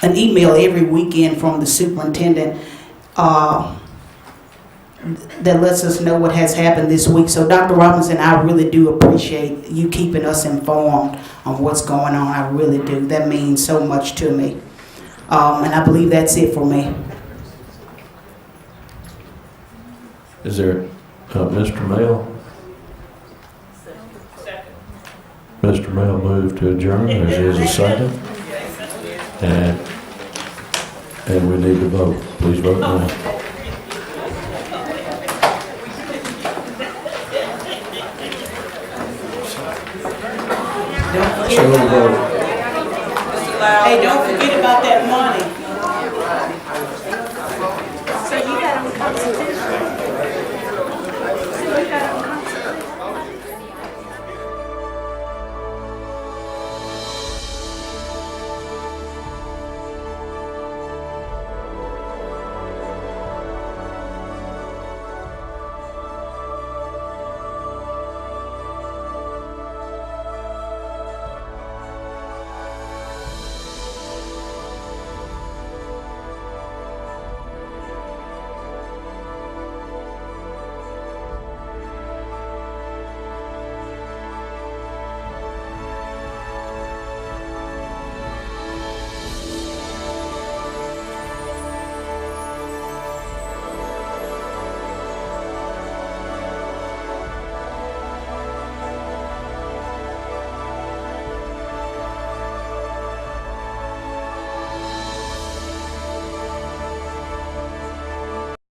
Speaker 20: email every weekend from the superintendent that lets us know what has happened this week. So Dr. Robinson, I really do appreciate you keeping us informed on what's going on. I really do. That means so much to me. And I believe that's it for me.
Speaker 1: Is there, Mr. Mail? Mr. Mail moved to adjourn. There's a second. And we need to vote. Please vote now.
Speaker 20: Hey, don't forget about that money.